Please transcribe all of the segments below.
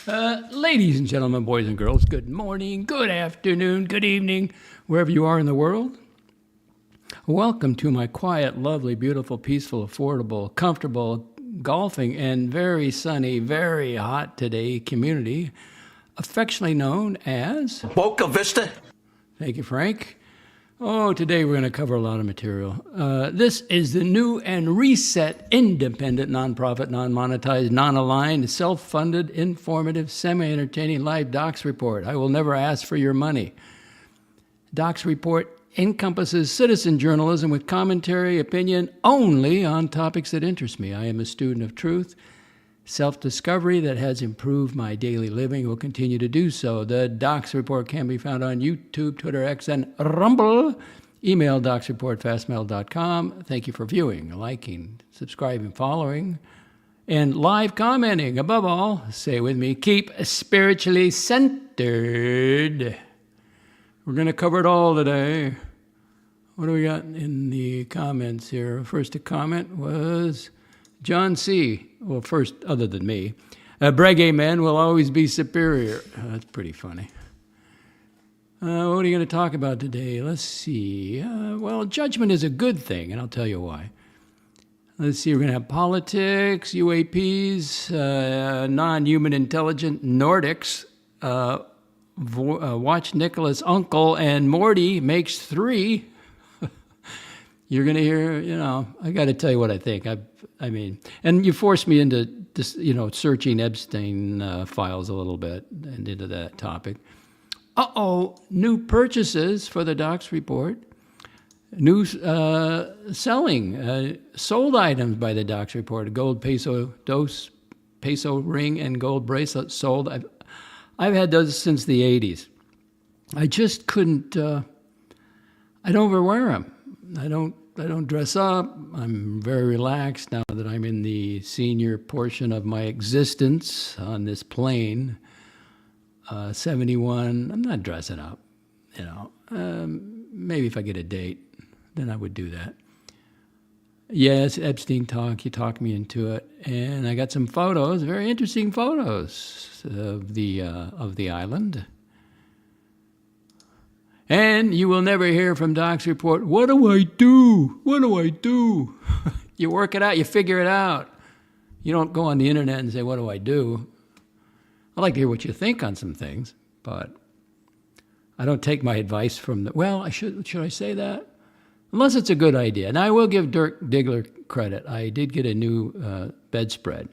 Ladies and gentlemen, boys and girls, good morning, good afternoon, good evening, wherever you are in the world. Welcome to my quiet, lovely, beautiful, peaceful, affordable, comfortable, golfing, and very sunny, very hot today community, affectionately known as Boca Vista. Thank you, Frank. Oh, today we're going to cover a lot of material. This is the new and reset, independent, nonprofit, non-monetized, non-aligned, self-funded, informative, semi-entertaining live docs report. I will never ask for your money. Docs report encompasses citizen journalism with commentary, opinion only on topics that interest me. I am a student of truth. Self-discovery that has improved my daily living will continue to do so. The Docs Report can be found on YouTube, Twitter, X, and Rumble. Email docsreport@fastmail.com. Thank you for viewing, liking, subscribing, following, and live commenting. Above all, say it with me, keep spiritually centered. We're going to cover it all today. What do we got in the comments here? First to comment was John C. Well, first, other than me, Breguet men will always be superior. That's pretty funny. What are you going to talk about today? Let's see. Well, judgment is a good thing, and I'll tell you why. Let's see. We're going to have politics, UAPs, non-human intelligent Nordics, watch Nicholas' uncle, and Morty makes 3. You're going to hear, I got to tell you what I think. I mean, and you forced me into this, searching Epstein files a little bit and into that topic. New purchases for the Docs Report. New selling, sold items by the Docs Report. A gold peso ring and gold bracelet sold. I've had those since the 80s. I just couldn't, I don't wear them. I don't dress up. I'm very relaxed now that I'm in the senior portion of my existence on this plane. 71, I'm not dressing up, maybe if I get a date, then I would do that. Yes, Epstein talk, he talked me into it. And I got some photos, very interesting photos of the island. And you will never hear from Doc's Report, what do I do? What do I do? You work it out, you figure it out. You don't go on the internet and say, what do I do? I like to hear what you think on some things, but I don't take my advice from should I say that? Unless it's a good idea. And I will give Dirk Diggler credit. I did get a new bedspread.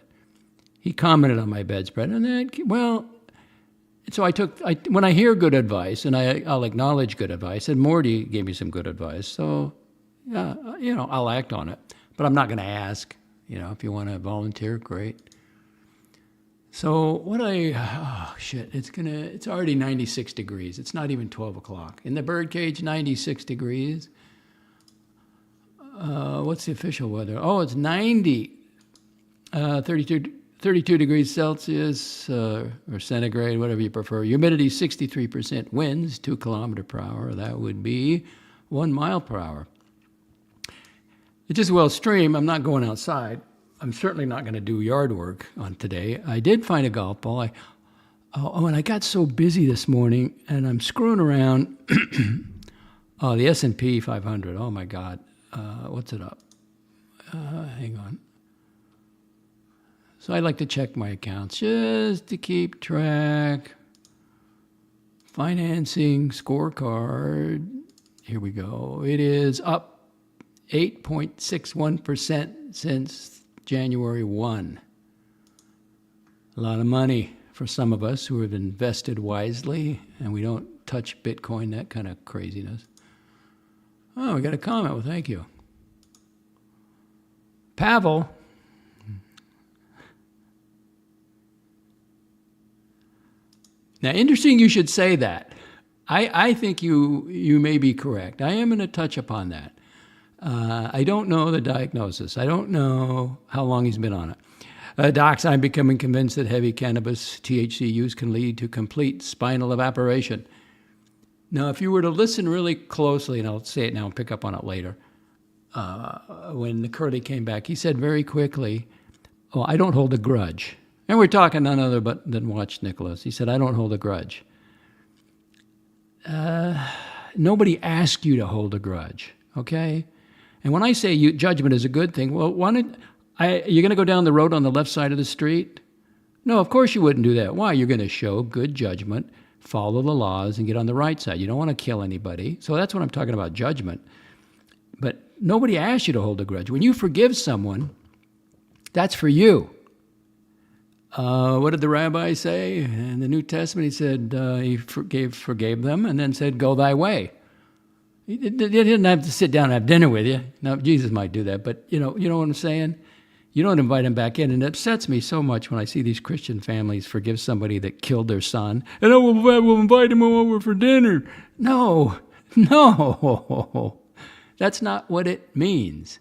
He commented on my bedspread, and then, so when I hear good advice, and I'll acknowledge good advice, and Morty gave me some good advice, so, yeah, I'll act on it. But I'm not going to ask, if you want to volunteer, great. So it's already 96 degrees. It's not even 12 o'clock. In the birdcage, 96 degrees. What's the official weather? Oh, it's 90, 32 degrees Celsius or centigrade, whatever you prefer. Humidity 63%. Winds 2 kilometers per hour. That would be 1 mile per hour. It's just stream. I'm not going outside. I'm certainly not going to do yard work on today. I did find a golf ball. And I got so busy this morning, and I'm screwing around. The S&P 500. Oh my God. What's it up? Hang on. So I like to check my accounts just to keep track. Financing scorecard. Here we go. It is up 8.61% since January 1. A lot of money for some of us who have invested wisely, and we don't touch Bitcoin, that kind of craziness. Oh, we got a comment. Well, thank you. Pavel. Now, interesting you should say that. I think you may be correct. I am going to touch upon that. I don't know the diagnosis. I don't know how long he's been on it. Docs, I'm becoming convinced that heavy cannabis THC use can lead to complete spinal evaporation. Now, if you were to listen really closely, and I'll say it now and pick up on it later, when the Curly came back, he said very quickly, I don't hold a grudge. And we're talking none other but than Watch Nicholas. He said, I don't hold a grudge. Nobody asked you to hold a grudge, okay? And when I say judgment is a good thing, well, you're going to go down the road on the left side of the street? No, of course you wouldn't do that. Why? You're going to show good judgment, follow the laws, and get on the right side. You don't want to kill anybody. So that's what I'm talking about, judgment. But nobody asked you to hold a grudge. When you forgive someone, that's for you. What did the rabbi say in the New Testament? He said he forgave them and then said, go thy way. He didn't have to sit down and have dinner with you. Now, Jesus might do that, but you know what I'm saying? You don't invite him back in. And it upsets me so much when I see these Christian families forgive somebody that killed their son. And we'll invite him over for dinner. No. That's not what it means.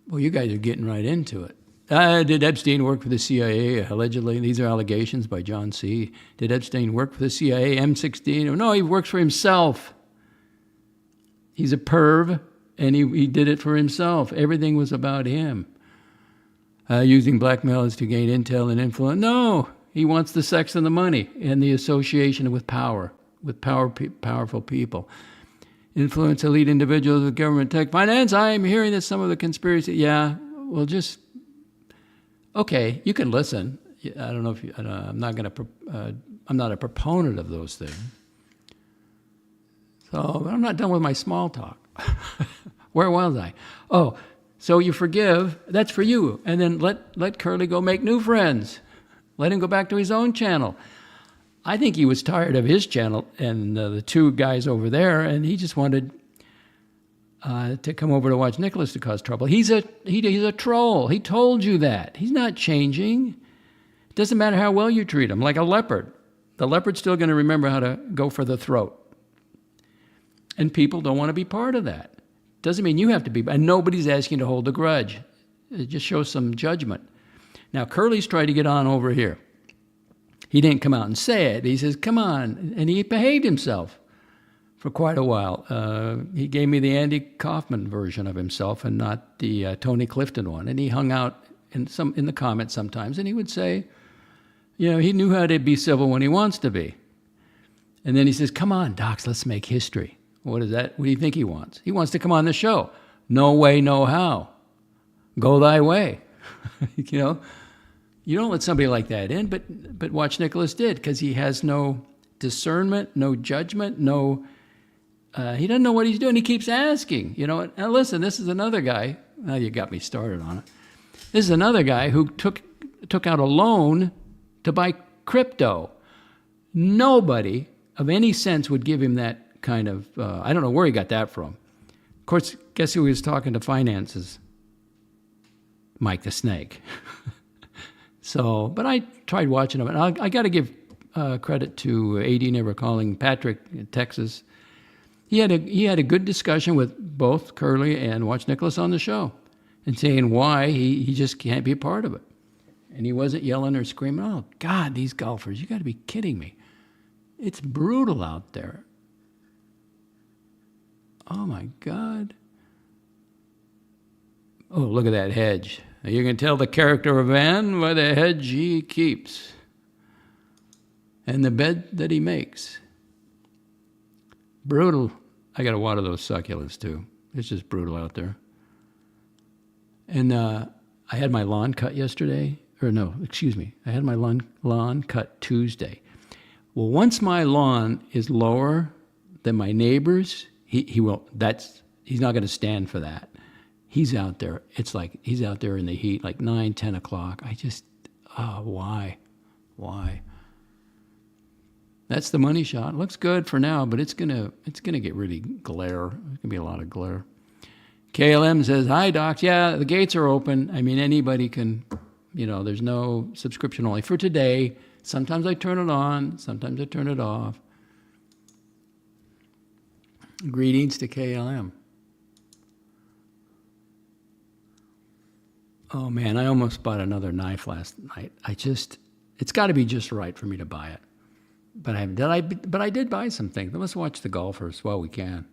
Well, you guys are getting right into it. Did Epstein work for the CIA, allegedly? These are allegations by John C. Did Epstein work for the CIA, M16? No, he works for himself. He's a perv, and he did it for himself. Everything was about him. Using blackmailers to gain intel and influence. No, he wants the sex and the money and the association with power, powerful people. Influence elite individuals with government tech finance. I'm hearing that some of the conspiracy. Yeah, well, just okay. You can listen. I don't know if I'm not going to. I'm not a proponent of those things. So I'm not done with my small talk. Where was I? Oh, so you forgive. That's for you, and then let Curly go make new friends. Let him go back to his own channel. I think he was tired of his channel and the two guys over there, and he just wanted to come over to watch Nicholas to cause trouble. He's a troll. He told you that. He's not changing. It doesn't matter how well you treat him, like a leopard. The leopard's still going to remember how to go for the throat. And people don't want to be part of that. Doesn't mean you have to be, and nobody's asking to hold a grudge. It just shows some judgment. Now, Curly's tried to get on over here. He didn't come out and say it. He says, come on. And he behaved himself for quite a while. He gave me the Andy Kaufman version of himself and not the Tony Clifton one. And he hung out in the comments sometimes, and he would say, he knew how to be civil when he wants to be. And then he says, come on, docs, let's make history. What is that? What do you think he wants? He wants to come on the show. No way, no how. Go thy way. You don't let somebody like that in, but Watch Nicholas did, because he has no discernment, no judgment, he doesn't know what he's doing. He keeps asking, Now listen, this is another guy. Now you got me started on it. This is another guy who took out a loan to buy crypto. Nobody of any sense would give him that kind of, I don't know where he got that from. Of course, guess who he was talking to finances? Mike the Snake. So, but I tried watching him, and I got to give credit to AD Never Calling, Patrick in Texas. He had a good discussion with both Curly and Watch Nicholas on the show, and saying why he just can't be a part of it. And he wasn't yelling or screaming, oh, God, these golfers, you got to be kidding me. It's brutal out there. Oh, my God. Oh, look at that hedge. You can tell the character of man by the hedge he keeps and the bed that he makes. Brutal. I got to water those succulents, too. It's just brutal out there. And I had my lawn cut yesterday. I had my lawn cut Tuesday. Well, once my lawn is lower than my neighbor's, he's not going to stand for that. He's out there. It's like he's out there in the heat, like 9, 10 o'clock. Why? That's the money shot. Looks good for now, but it's gonna get really glare. There's gonna be a lot of glare. KLM says, hi, docs. Yeah, the gates are open. I mean, anybody can, there's no subscription only for today. Sometimes I turn it on. Sometimes I turn it off. Greetings to KLM. Oh, man, I almost bought another knife last night. It's got to be just right for me to buy it. But I did buy some things. Let's watch the golfers while we can.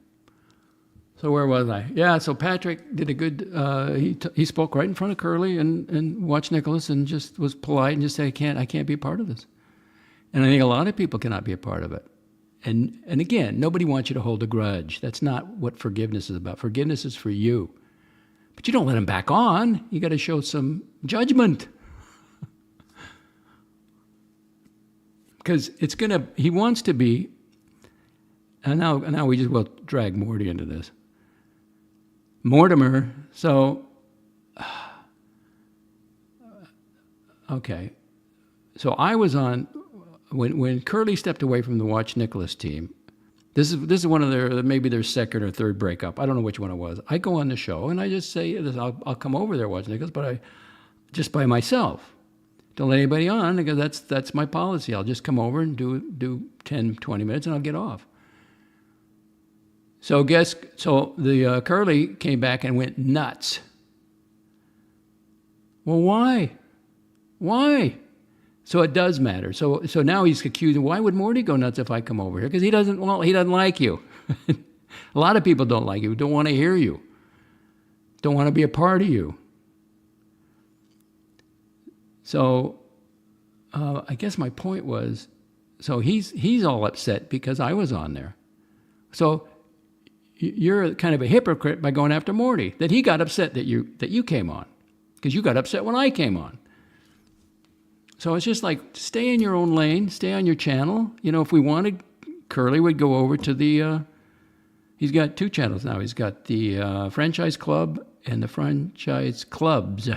So where was I? Yeah, so Patrick did a good, he spoke right in front of Curly and watched Nicholas and just was polite and just said, I can't be a part of this. And I think a lot of people cannot be a part of it. And again, nobody wants you to hold a grudge. That's not what forgiveness is about. Forgiveness is for you. But you don't let him back on. You got to show some judgment. Because he wants to be, and now we just will drag Morty into this. Mortimer, so, okay. So I was on, when Curly stepped away from the Watch Nicholas team, this is one of maybe their second or third breakup. I don't know which one it was. I go on the show and I just say, I'll come over there, Watch Nicholas, but just by myself. Don't let anybody on because that's my policy. I'll just come over and do 10, 20 minutes and I'll get off. So the Curly came back and went nuts. Well, why? Why? So it does matter. So now he's accused. Why would Morty go nuts if I come over here? Because he doesn't like you. A lot of people don't like you. Don't want to hear you. Don't want to be a part of you. So I guess my point was, so he's all upset because I was on there. So you're kind of a hypocrite by going after Morty, that he got upset that you came on, because you got upset when I came on. So it's just like, stay in your own lane, stay on your channel. If we wanted, Curly would go over to he's got two channels now. He's got the Franchise Club and the Franchise Clubs.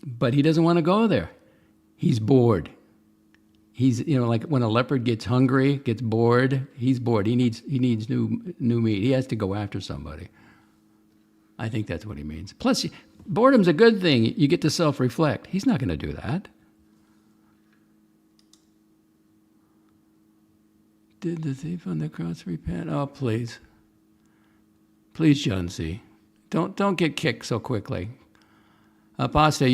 But he doesn't want to go there. He's bored. He's, like when a leopard gets hungry, gets bored, he's bored. He needs new meat. He has to go after somebody. I think that's what he means. Plus, boredom's a good thing. You get to self-reflect. He's not going to do that. Did the thief on the cross repent? Oh, please. Please, John C. Don't get kicked so quickly. Pasta,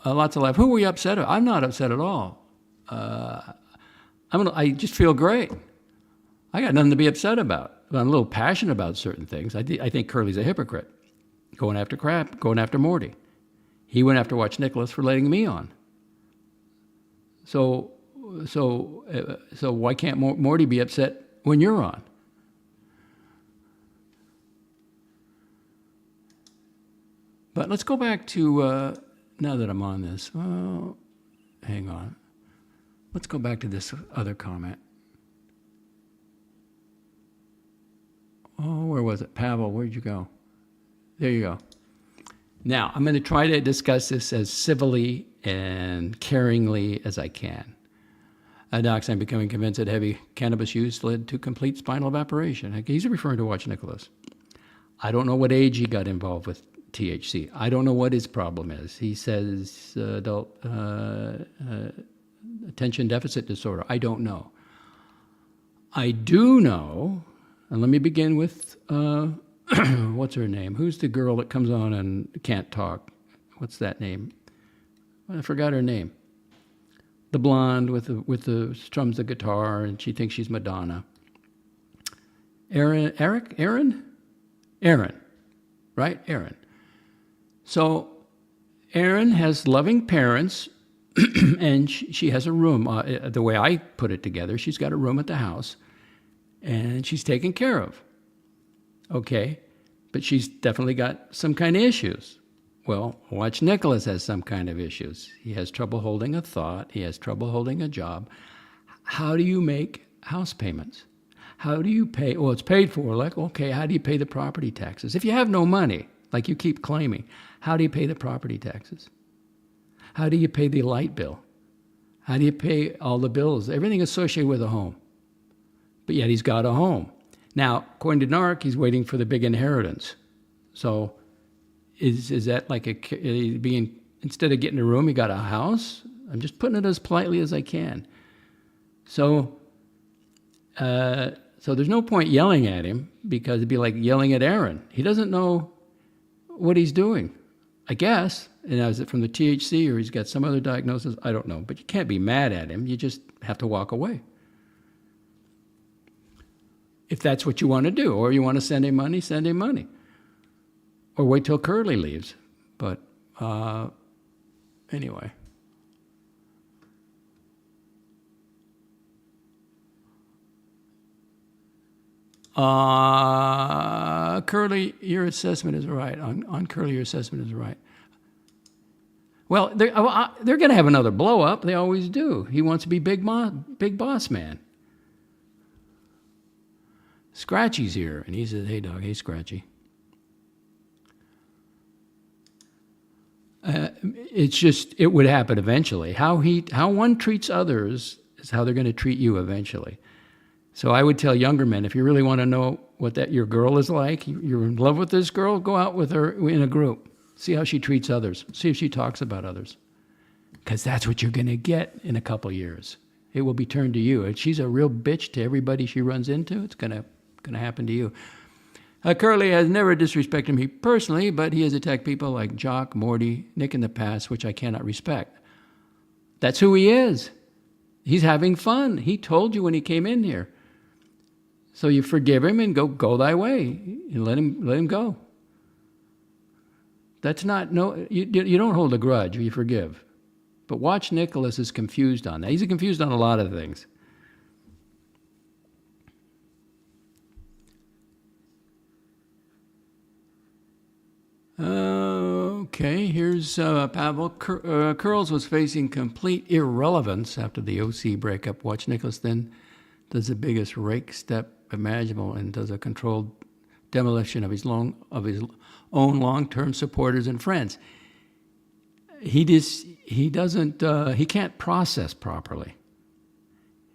lots of life. Who were you upset at? I'm not upset at all. I just feel great. I got nothing to be upset about. I'm a little passionate about certain things. I think Curly's a hypocrite. Going after crap, going after Morty. He went after Watch Nicholas for letting me on. So why can't Morty be upset when you're on? But let's go back to, now that I'm on this, hang on. Let's go back to this other comment. Oh, where was it? Pavel, where'd you go? There you go. Now, I'm going to try to discuss this as civilly and caringly as I can. Docs, I'm becoming convinced that heavy cannabis use led to complete spinal evaporation. He's referring to Watch Nicholas. I don't know what age he got involved with THC. I don't know what his problem is. He says adult attention deficit disorder. I don't know. I do know, and let me begin with, what's her name? Who's the girl that comes on and can't talk? What's that name? I forgot her name. The blonde with the strums the guitar, and she thinks she's Madonna. Aaron, right? Aaron. So Aaron has loving parents, and she has a room. The way I put it together, she's got a room at the house, and she's taken care of. Okay, but she's definitely got some kind of issues. Well, Watch Nicholas has some kind of issues. He has trouble holding a thought. He has trouble holding a job. How do you make house payments? How do you pay? Well, it's paid for. Like, okay, how do you pay the property taxes? If you have no money, like you keep claiming, how do you pay the property taxes? How do you pay the light bill? How do you pay all the bills? Everything associated with a home. But yet he's got a home. Now, according to NARC, he's waiting for the big inheritance. So is that like instead of getting a room, he got a house? I'm just putting it as politely as I can. So there's no point yelling at him, because it'd be like yelling at Aaron. He doesn't know what he's doing, I guess. And is it from the THC or he's got some other diagnosis? I don't know. But you can't be mad at him. You just have to walk away. If that's what you want to do, or you want to send him money, send him money. Or wait till Curly leaves. But anyway. Curly, your assessment is right. On Curly, your assessment is right. Well, they're going to have another blow up. They always do. He wants to be big boss man. Scratchy's here, and he says, "Hey, dog. Hey, Scratchy." It's just, it would happen eventually. How one treats others is how they're going to treat you eventually. So I would tell younger men, if you really want to know what your girl is like, you're in love with this girl, go out with her in a group. See how she treats others. See if she talks about others. Because that's what you're going to get in a couple years. It will be turned to you. If she's a real bitch to everybody she runs into, it's going to happen to you. Curly has never disrespected me personally, but he has attacked people like Jock, Morty, Nick in the past, which I cannot respect. That's who he is. He's having fun. He told you when he came in here. So you forgive him and go thy way and let him go. That's not, no, you don't hold a grudge, you forgive. But watch Nicholas is confused on that. He's confused on a lot of things. Okay, here's Pavel. Curls was facing complete irrelevance after the OC breakup. Watch Nicholas then does the biggest rake step imaginable and does a controlled demolition of his own long-term supporters and friends. He can't process properly.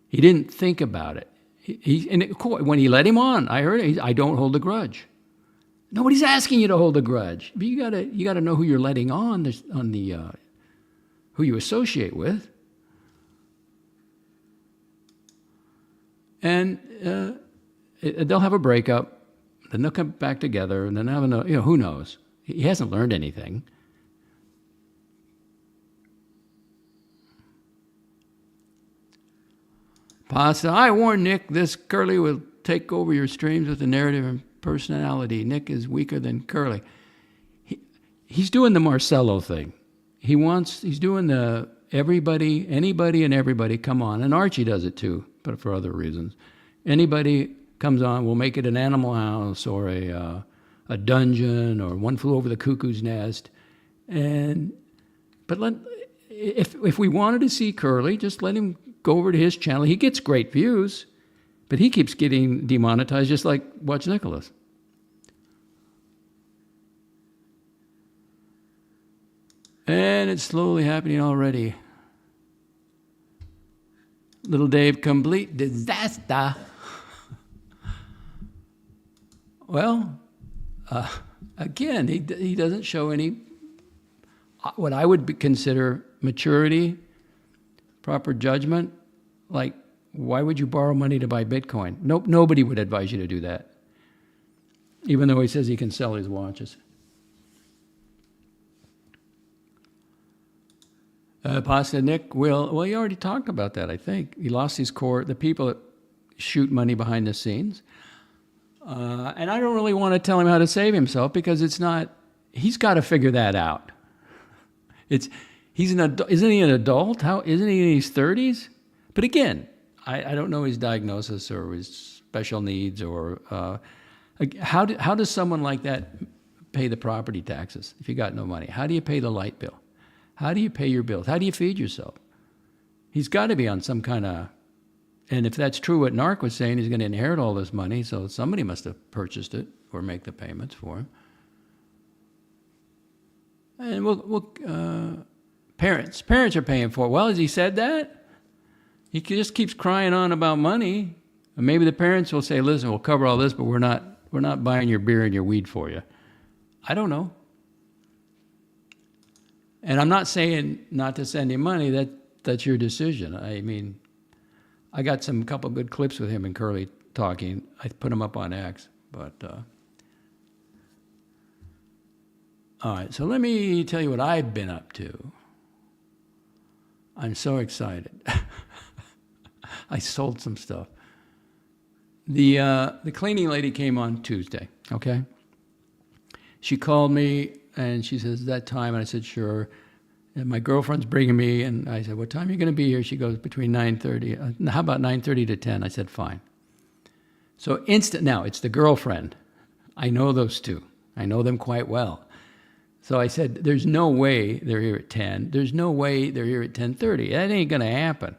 He didn't think about it. When he let him on, I heard it. I don't hold a grudge. Nobody's asking you to hold a grudge. But you gotta know who you're letting on who you associate with. And they'll have a breakup, then they'll come back together, and then have who knows? He hasn't learned anything. Pasta, I warn Nick, this Curly will take over your streams with the narrative and personality. Nick is weaker than Curly. He's doing the Marcello thing. He's doing the anybody and everybody come on. And Archie does it too, but for other reasons. Anybody comes on, we'll make it an Animal House or a dungeon or One Flew Over the Cuckoo's Nest. But if we wanted to see Curly, just let him go over to his channel. He gets great views, but he keeps getting demonetized just like Watch Nicholas. And it's slowly happening already. Little Dave, complete disaster. Well, again, he doesn't show any, what I would consider maturity, proper judgment. Like, why would you borrow money to buy Bitcoin? Nope, nobody would advise you to do that. Even though he says he can sell his watches. Pasta Nick well, he already talked about that, I think. He lost his core, the people that shoot money behind the scenes. And I don't really want to tell him how to save himself because he's got to figure that out. Isn't he an adult? Isn't he in his 30s? But again, I don't know his diagnosis or his special needs or how does someone like that pay the property taxes if you got no money? How do you pay the light bill? How do you pay your bills? How do you feed yourself? He's got to be on some kind of, and if that's true what Narc was saying, he's going to inherit all this money, so somebody must have purchased it or make the payments for him. And parents are paying for it. Well, has he said that? He just keeps crying on about money. And maybe the parents will say, listen, we'll cover all this, but we're not buying your beer and your weed for you. I don't know. And I'm not saying not to send him money. That's your decision. I mean, I got some couple good clips with him and Curly talking. I put them up on X. But all right, so let me tell you what I've been up to. I'm so excited. I sold some stuff. The cleaning lady came on Tuesday, okay? She called me and she says, that time? And I said, sure. And my girlfriend's bringing me, and I said, what time are you going to be here? She goes, between 9:30. How about 9:30 to 10? I said, fine. So now it's the girlfriend. I know those two. I know them quite well. So I said, there's no way they're here at 10. There's no way they're here at 10:30. That ain't going to happen.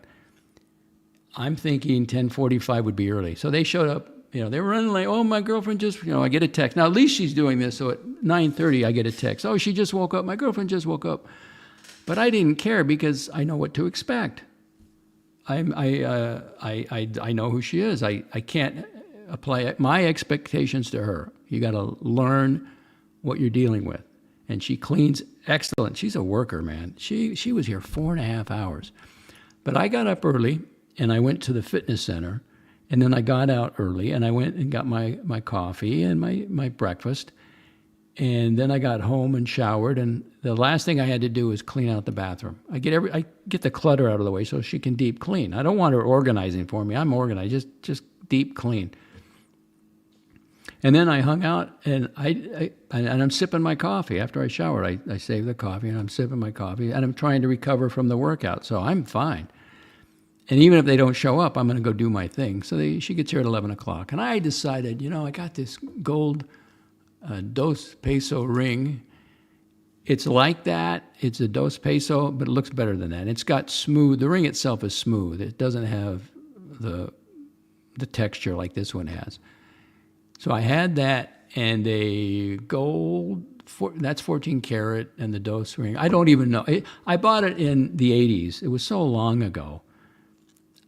I'm thinking 10:45 would be early. So they showed up. They were running late. Oh, my girlfriend just, I get a text. Now, at least she's doing this. So at 9:30, I get a text. Oh, she just woke up. My girlfriend just woke up. But I didn't care because I know what to expect. I know who she is. I can't apply my expectations to her. You got to learn what you're dealing with. And she cleans excellent. She's a worker, man. She was here 4.5 hours. But I got up early and I went to the fitness center, and then I got out early and I went and got my coffee and my breakfast. And then I got home and showered, and the last thing I had to do was clean out the bathroom. I get the clutter out of the way so she can deep clean. I don't want her organizing for me. I'm organized. Just deep clean. And then I hung out, and I'm sipping my coffee after I showered. I saved the coffee, and I'm sipping my coffee, and I'm trying to recover from the workout, so I'm fine. And even if they don't show up, I'm going to go do my thing. So she gets here at 11 o'clock, and I decided, I got this gold dos peso ring. It's like that. It's a dos peso, but it looks better than that. It's got smooth. The ring itself is smooth. It doesn't have the texture like this one has. So I had that and a gold. That's 14 karat, and the dos ring. I don't even know. I bought it in the 80s. It was so long ago.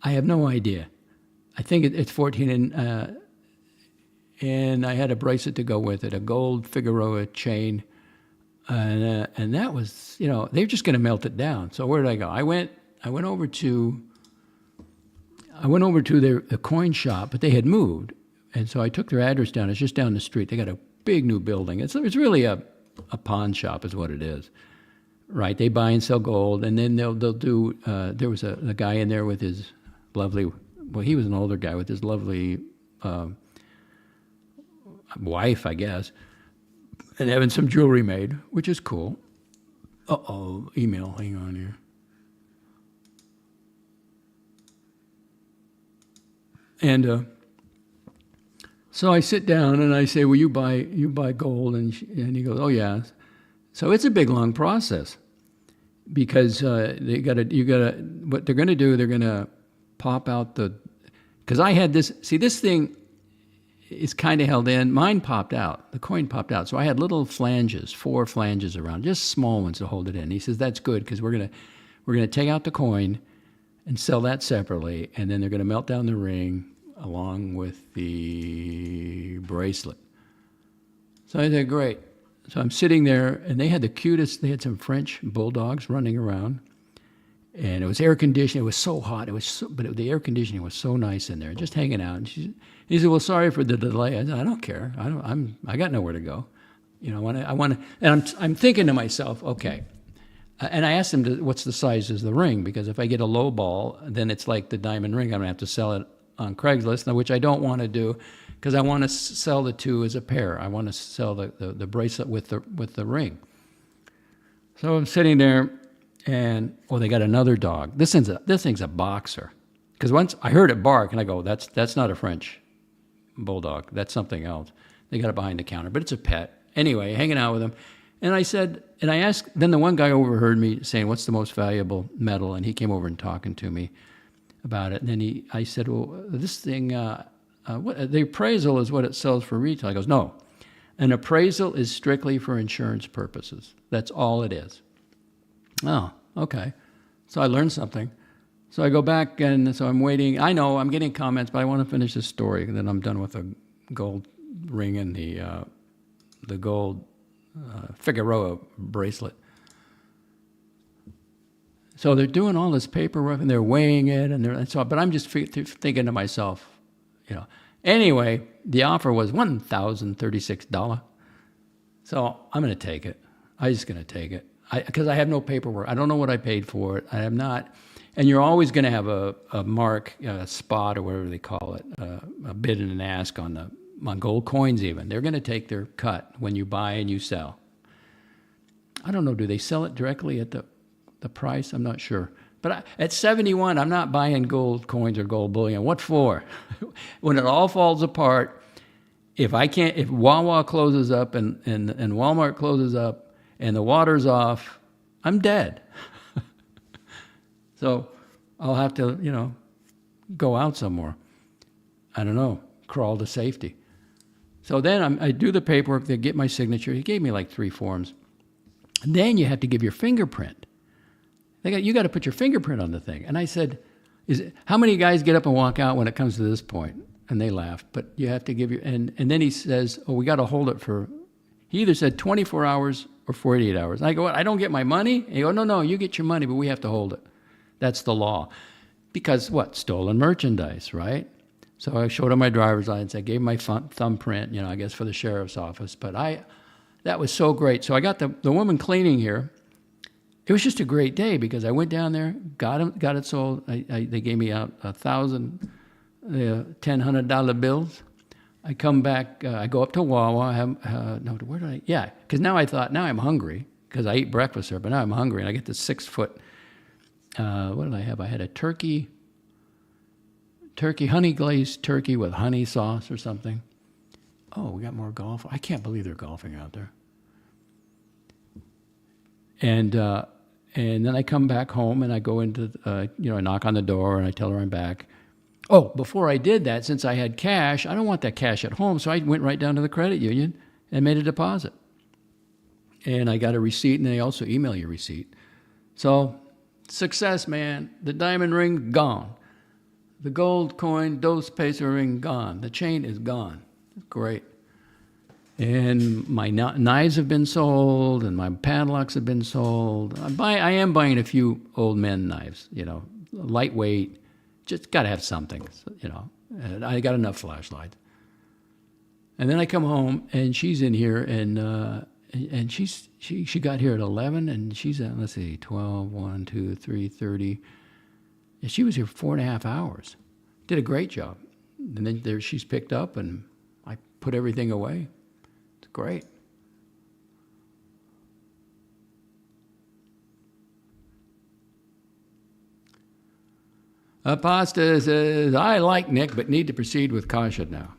I have no idea. I think it's 14 and I had a bracelet to go with it, a gold Figueroa chain, and that was, they're just going to melt it down. So where did I go? I went over to the coin shop, but they had moved, and so I took their address down. It's just down the street. They got a big new building. It's really a pawn shop, is what it is, right? They buy and sell gold, and then they'll do. There was a guy in there with his lovely. Well, he was an older guy with his lovely. Wife, I guess, and having some jewelry made, which is cool. Email, hang on here. And so I sit down and I say, "Well, you buy gold?" And he goes, "Oh yeah." So it's a big, long process because what they're going to do, they're going to pop out because I had this. See, this thing is kind of held in. Mine popped out. The coin popped out. So I had little flanges, 4 flanges around, just small ones to hold it in. He says, that's good because we're gonna take out the coin and sell that separately, and then they're gonna melt down the ring along with the bracelet. So I said, great. So I'm sitting there, and they had some French bulldogs running around, and it was air conditioned. It was so hot. But the air conditioning was so nice in there, just hanging out. And he said, "Well, sorry for the delay." I said, "I don't care. I got nowhere to go. I want to." And I'm thinking to myself, okay. And I asked him, "What's the size of the ring?" Because if I get a low ball, then it's like the diamond ring. I'm gonna have to sell it on Craigslist, which I don't want to do, because I want to sell the two as a pair. I want to sell the bracelet with the ring. So I'm sitting there. And they got another dog. This thing's a boxer. Because once I heard it bark, and I go, that's not a French bulldog. That's something else. They got it behind the counter, but it's a pet. Anyway, hanging out with him. And I asked, then the one guy overheard me saying, "What's the most valuable metal?" And he came over and talking to me about it. And then I said, "Well, this thing, the appraisal is what it sells for retail." He goes, "No, an appraisal is strictly for insurance purposes. That's all it is." Oh, okay. So I learned something. So I go back, and so I'm waiting. I know I'm getting comments, but I want to finish this story, and then I'm done with the gold ring and the gold Figueroa bracelet. So they're doing all this paperwork, and they're weighing it, but I'm just thinking to myself, Anyway, the offer was $1,036. So I'm going to take it. I'm just going to take it. because I have no paperwork. I don't know what I paid for it. I have not. And you're always going to have a mark, a spot, or whatever they call it, a bid and an ask on gold coins even. They're going to take their cut when you buy and you sell. I don't know, do they sell it directly at the price? I'm not sure. But at 71, I'm not buying gold coins or gold bullion. What for? When it all falls apart, if Wawa closes up and Walmart closes up and the water's off, I'm dead. So I'll have to, go out somewhere. I don't know, crawl to safety. So then I do the paperwork, they get my signature. He gave me like 3 forms. And then you have to give your fingerprint. You got to put your fingerprint on the thing. And I said, how many guys get up and walk out when it comes to this point? And they laughed. But you have to give your, and then he says, we got to hold it he either said 24 hours or 48 hours. And I go, what, I don't get my money? And he goes, no, you get your money, but we have to hold it. That's the law. Because what? Stolen merchandise, right? So I showed him my driver's license. I gave him my thumbprint, I guess for the sheriff's office. But that was so great. So I got the woman cleaning here. It was just a great day because I went down there, got it sold. They gave me out 1,000 $100 bills. I come back. I go up to Wawa. Where did I? Yeah, because now I'm hungry because I ate breakfast there, but now I'm hungry and I get this 6-foot. What did I have? I had a turkey, honey glazed turkey with honey sauce or something. Oh, we got more golf. I can't believe they're golfing out there. And then I come back home and I go into, I knock on the door and I tell her I'm back. Oh, before I did that, since I had cash, I don't want that cash at home, so I went right down to the credit union and made a deposit. And I got a receipt, and they also email you a receipt. So, success, man. The diamond ring, gone. The gold coin, dos peso ring, gone. The chain is gone. Great. And my knives have been sold, and my padlocks have been sold. I am buying a few old men knives, lightweight. Just got to have something, And I got enough flashlights. And then I come home, and she's in here, and she got here at 11, and she's at, 12, 1, 2, 3, 30. And she was here 4.5 hours. Did a great job. And then she's picked up, and I put everything away. It's great. Pasta says, I like Nick, but need to proceed with caution now.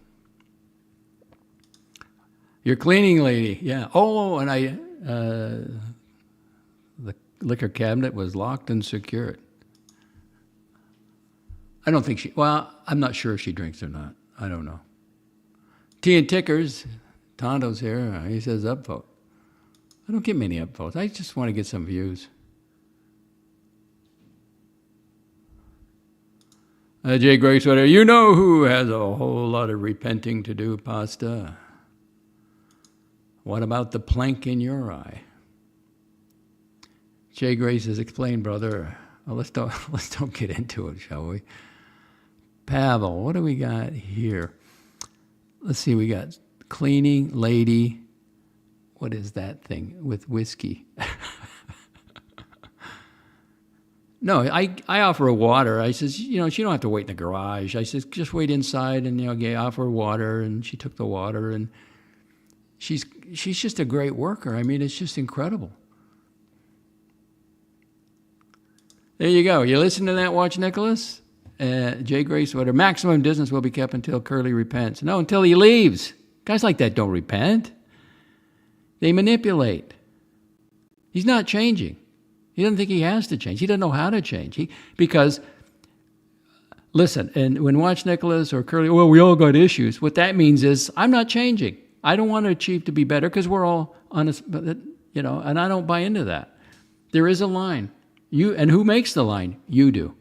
Your cleaning lady, yeah. Oh, and the liquor cabinet was locked and secured. I don't think I'm not sure if she drinks or not. I don't know. Tea and Tickers, Tonto's here. He says upvote. I don't get many upvotes. I just want to get some views. Jay Gray Sweater, who has a whole lot of repenting to do, Pasta? What about the plank in your eye? Jay Gray says, explain, brother. Well, let's don't get into it, shall we? Pavel, what do we got here? Let's see, we got cleaning lady. What is that thing with whiskey? No, I offer her water. I says, she don't have to wait in the garage. I says, just wait inside and, offer her water. And she took the water, and she's just a great worker. I mean, it's just incredible. There you go. You listen to that, Watch Nicholas? Jay Gray Sweater, maximum distance will be kept until Curly repents. No, until he leaves. Guys like that don't repent. They manipulate. He's not changing. He doesn't think he has to change. He doesn't know how to change. Because, listen, and when Watch Nicholas or Curly, well, we all got issues. What that means is I'm not changing. I don't want to achieve to be better because we're all honest, and I don't buy into that. There is a line. And who makes the line? You do.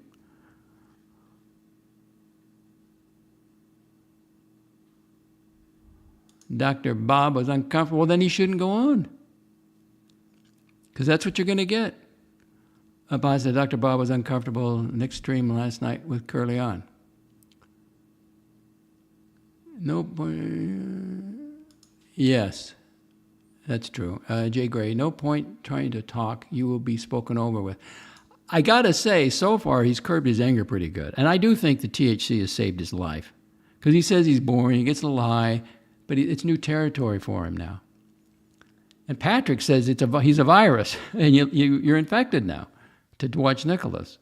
Dr. Bob was uncomfortable. Well, then he shouldn't go on. Because that's what you're going to get. Said Dr. Bob was uncomfortable in extreme last night with Curly on. No. Yes. That's true. Jay Gray, no point trying to talk. You will be spoken over with. I got to say, so far, he's curbed his anger pretty good. And I do think the THC has saved his life. Because he says he's boring, he gets a little high, but it's new territory for him now. And Patrick says he's a virus, and you're infected now to watch Nicholas.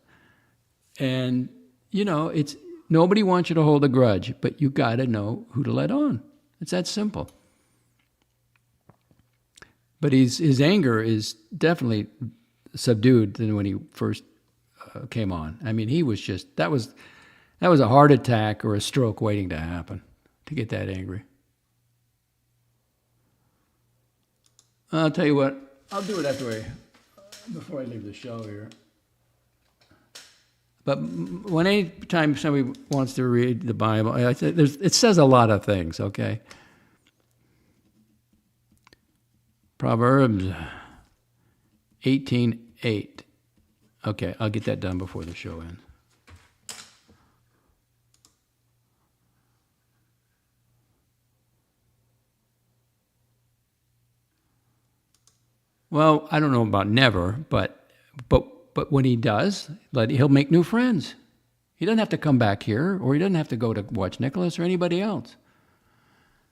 And, nobody wants you to hold a grudge, but you got to know who to let on. It's that simple. But his anger is definitely subdued than when he first came on. I mean, he was just, that was a heart attack or a stroke waiting to happen to get that angry. I'll tell you what, I'll do it before I leave the show here. But any time somebody wants to read the Bible, it says a lot of things, okay? Proverbs 18:8. Okay, I'll get that done before the show ends. Well, I don't know about never, but when he does, he'll make new friends. He doesn't have to come back here, or he doesn't have to go to watch Nicholas or anybody else.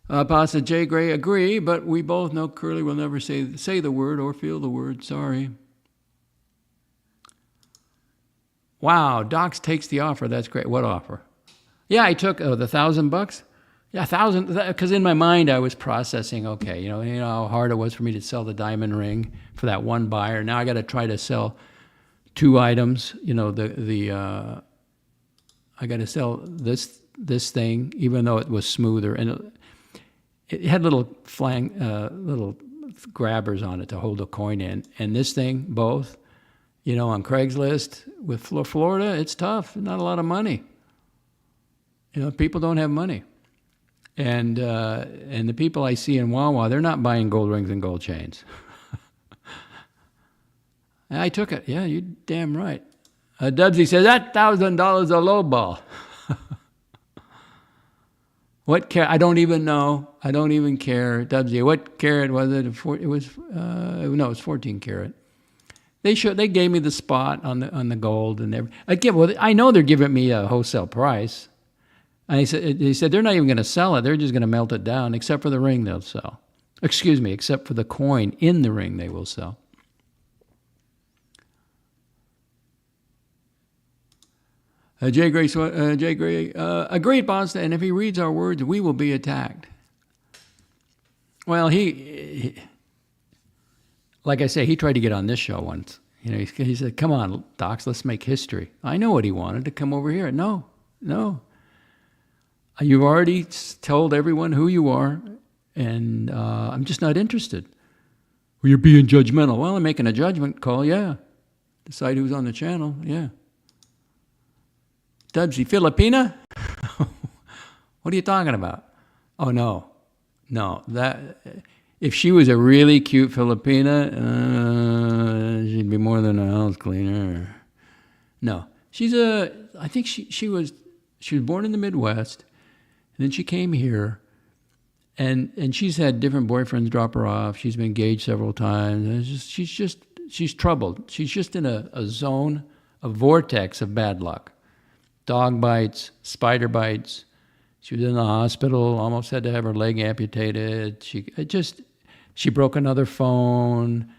Pastor Jay Gray, agree, but we both know Curly will never say the word or feel the word. Sorry. Wow, Docs takes the offer. That's great. What offer? Yeah, I took the $1,000. Yeah, 1,000. Because in my mind I was processing. Okay, you know how hard it was for me to sell the diamond ring for that one buyer. Now I got to try to sell 2 items. I got to sell this thing, even though it was smoother, and it had little grabbers on it to hold a coin in. And this thing, both, on Craigslist with Florida, it's tough. Not a lot of money. People don't have money. And the people I see in Wawa, they're not buying gold rings and gold chains. And I took it. Yeah, you're damn right. Dubsy says, that $1,000 a low ball. What carat? I don't even know. I don't even care. Dubsy, what carat was it? It was 14 carat. They gave me the spot on the gold and everything. Again, well, I know they're giving me a wholesale price. And they said they're not even going to sell it. They're just going to melt it down, except for the ring they'll sell. Excuse me, except for the coin in the ring they will sell. Jay Gray, agreed, boss. And if he reads our words, we will be attacked. Well, he like I say, he tried to get on this show once. He said, "Come on, Docs, let's make history." I know what he wanted, to come over here. No. You've already told everyone who you are, and I'm just not interested. Well, you're being judgmental. Well, I'm making a judgment call, yeah. Decide who's on the channel, yeah. Dubsy, Filipina? What are you talking about? Oh, no. If she was a really cute Filipina, she'd be more than a house cleaner. No. I think she was born in the Midwest, and then she came here, and she's had different boyfriends drop her off. She's been engaged several times. She's troubled. She's just in a zone, a vortex of bad luck. Dog bites, spider bites. She was in the hospital, almost had to have her leg amputated. She broke another phone,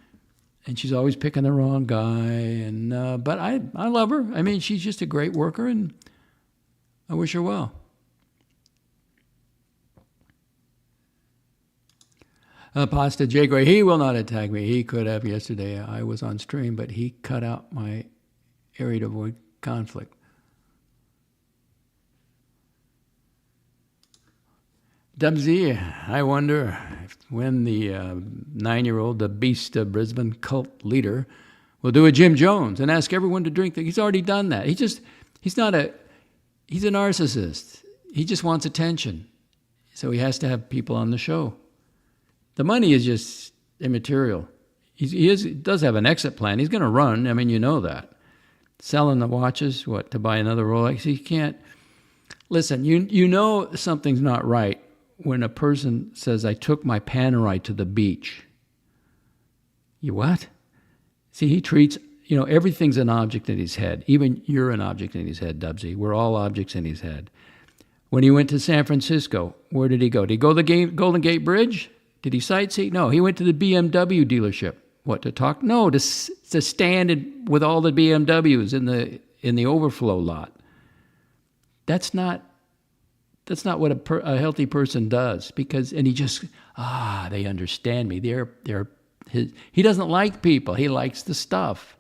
and she's always picking the wrong guy. But I love her. I mean, she's just a great worker, and I wish her well. Pasta J. Gray, he will not attack me. He could have yesterday. I was on stream, but he cut out my area to avoid conflict. Dubsy, I wonder when the 9-year-old, the beast of Brisbane cult leader, will do a Jim Jones and ask everyone to drink. He's already done that. He's a narcissist. He just wants attention. So he has to have people on the show. The money is just immaterial. He does have an exit plan. He's going to run. I mean, you know that. Selling the watches, to buy another Rolex? He can't. Listen, you know something's not right when a person says, I took my Panerai to the beach. You what? See, he treats, everything's an object in his head. Even you're an object in his head, Dubsy. We're all objects in his head. When he went to San Francisco, where did he go? Did he go to the Golden Gate Bridge? Did he sightsee? No, he went to the BMW dealership. What, to talk? No, to stand with all the BMWs in the overflow lot. That's not what a healthy person does, and he just, they understand me. He doesn't like people. He likes the stuff.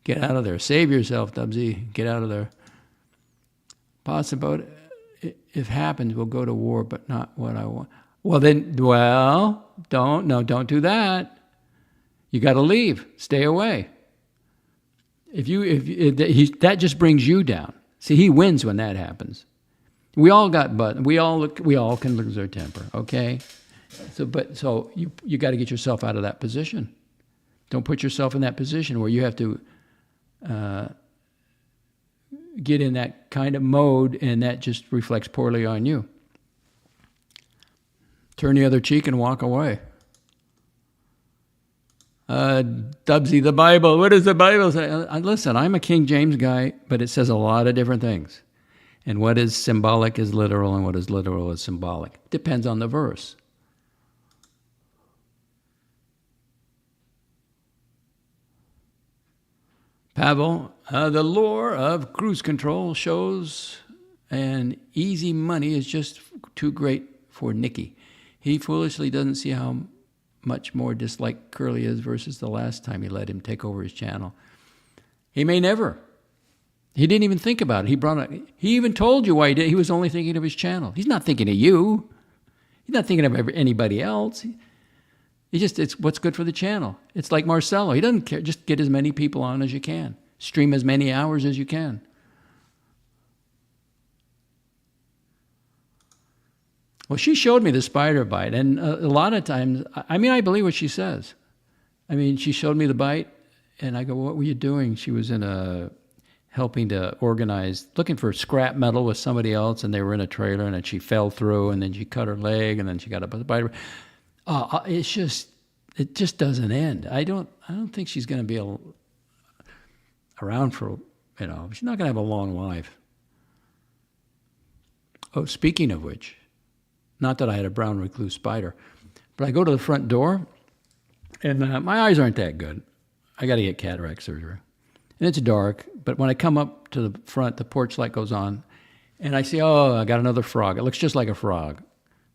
Get out of there. Save yourself, Dubsy. Get out of there. Possible, if happens, we'll go to war, but not what I want. Don't do that. You got to leave. Stay away. That just brings you down. See, he wins when that happens. We all can lose our temper, okay? So you got to get yourself out of that position. Don't put yourself in that position where you have to get in that kind of mode, and that just reflects poorly on you. Turn the other cheek and walk away. Dubsy, the Bible. What does the Bible say? Listen, I'm a King James guy, but it says a lot of different things. And what is symbolic is literal, and what is literal is symbolic. Depends on the verse. Pavel, the lure of cruise control shows and easy money is just too great for Nicky. He foolishly doesn't see how much more disliked Curly is versus the last time he let him take over his channel. He may never. He didn't even think about it. He even told you why he did. He was only thinking of his channel. He's not thinking of you. He's not thinking of anybody else. It's what's good for the channel. It's like Marcelo. He doesn't care. Just get as many people on as you can. Stream as many hours as you can. Well, she showed me the spider bite, and a lot of times, I believe what she says. She showed me the bite, and I go, what were you doing? She was helping to organize, looking for scrap metal with somebody else, and they were in a trailer, and then she fell through, and then she cut her leg, and then she got up with the spider. It just doesn't end. I don't think she's going to be around for, she's not going to have a long life. Oh, speaking of which, not that I had a brown recluse spider, but I go to the front door, and my eyes aren't that good. I got to get cataract surgery. And it's dark, but when I come up to the front, the porch light goes on, and I see, I got another frog. It looks just like a frog.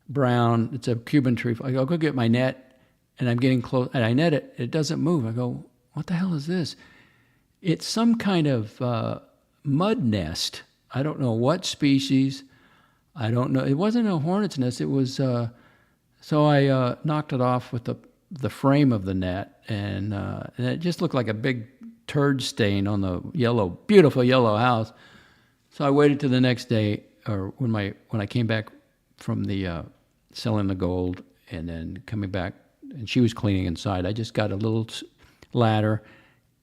Brown, it's a Cuban tree. I go get my net, and I'm getting close, and I net it. It doesn't move. I go, what the hell is this? It's some kind of mud nest. I don't know what species. I don't know. It wasn't a hornet's nest. It was, so I knocked it off with the frame of the net, and it just looked like a big turd stain on the beautiful yellow house. So I waited till the next day, or when I came back from the selling the gold, and then coming back, and she was cleaning inside. I just got a little ladder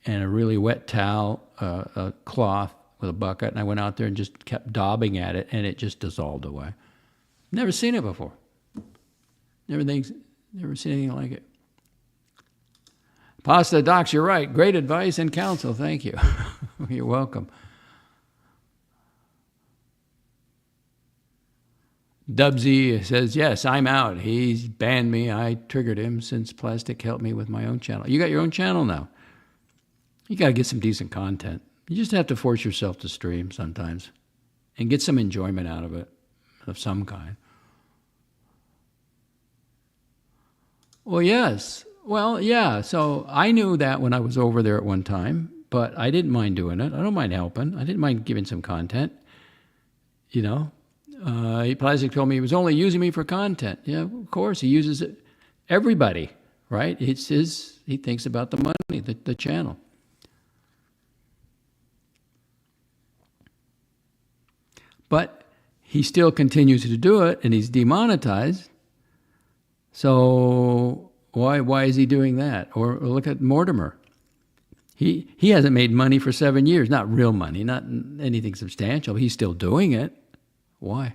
and a really wet towel, a cloth with a bucket, and I went out there and just kept daubing at it, and it just dissolved away. Never seen it before. Never seen anything like it. Pasta Docs, you're right. Great advice and counsel. Thank you. You're welcome. Dubsy says, yes, I'm out. He's banned me. I triggered him since Plastic helped me with my own channel. You got your own channel now. You got to get some decent content. You just have to force yourself to stream sometimes and get some enjoyment out of it, of some kind. Well, yes. Well, yeah. So I knew that when I was over there at one time, but I didn't mind doing it. I don't mind helping. I didn't mind giving some content. Plastic told me he was only using me for content. Yeah, of course. He uses it. Everybody, right? He thinks about the money, the channel. But he still continues to do it, and he's demonetized. So why is he doing that? Or look at Mortimer. He hasn't made money for 7 years. Not real money, not anything substantial. He's still doing it. Why?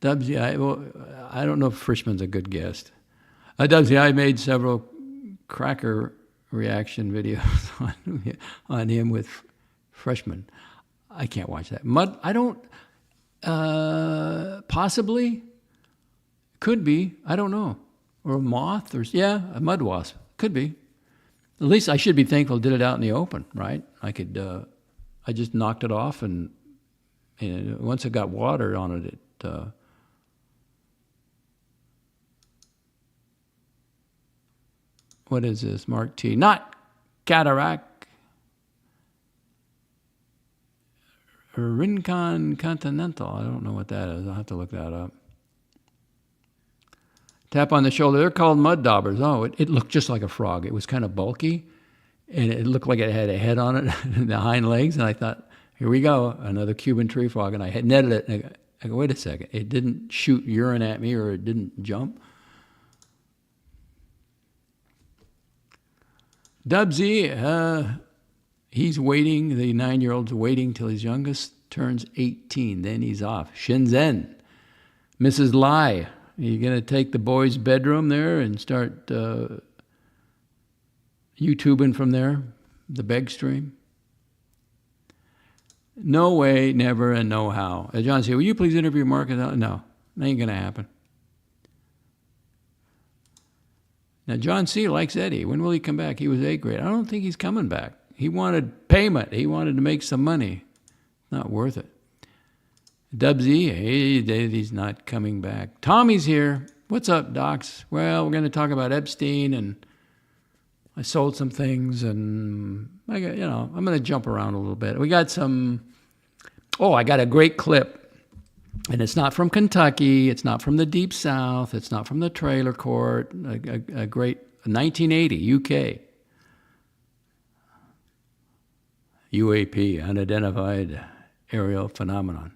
Dubsy, well, I don't know if Frischman's a good guest. Dubsy, I made several cracker reaction videos on him with Frischman. I can't watch that. Mud, I don't, possibly, could be, I don't know. Or a moth, or, yeah, a mud wasp, could be. At least I should be thankful I did it out in the open, right? I could, I just knocked it off, and once it got water on it, what is this? Mark T. Not cataract. Rincon Continental. I don't know what that is. I'll have to look that up. Tap on the shoulder. They're called mud daubers. Oh, it looked just like a frog. It was kind of bulky, and it looked like it had a head on it and the hind legs. And I thought, here we go, another Cuban tree frog. And I had netted it. And I go, wait a second. It didn't shoot urine at me, or it didn't jump. Dubsy, he's waiting. The 9-year-old's waiting till his youngest turns 18. Then he's off. Shenzhen. Mrs. Lai. Are you going to take the boys' bedroom there and start YouTubing from there, the beg stream? No way, never, and no how. John said, will you please interview Mark? No, that ain't going to happen. Now, John C. likes Eddie. When will he come back? He was 8th grade. I don't think he's coming back. He wanted payment. He wanted to make some money. Not worth it. Dubsy, hey, he's not coming back. Tommy's here. What's up, docs? Well, we're going to talk about Epstein, and I sold some things, and I got, I'm going to jump around a little bit. We got some. Oh, I got a great clip, and it's not from Kentucky. It's not from the Deep South. It's not from the trailer court. A great 1980 UK UAP, unidentified aerial phenomenon.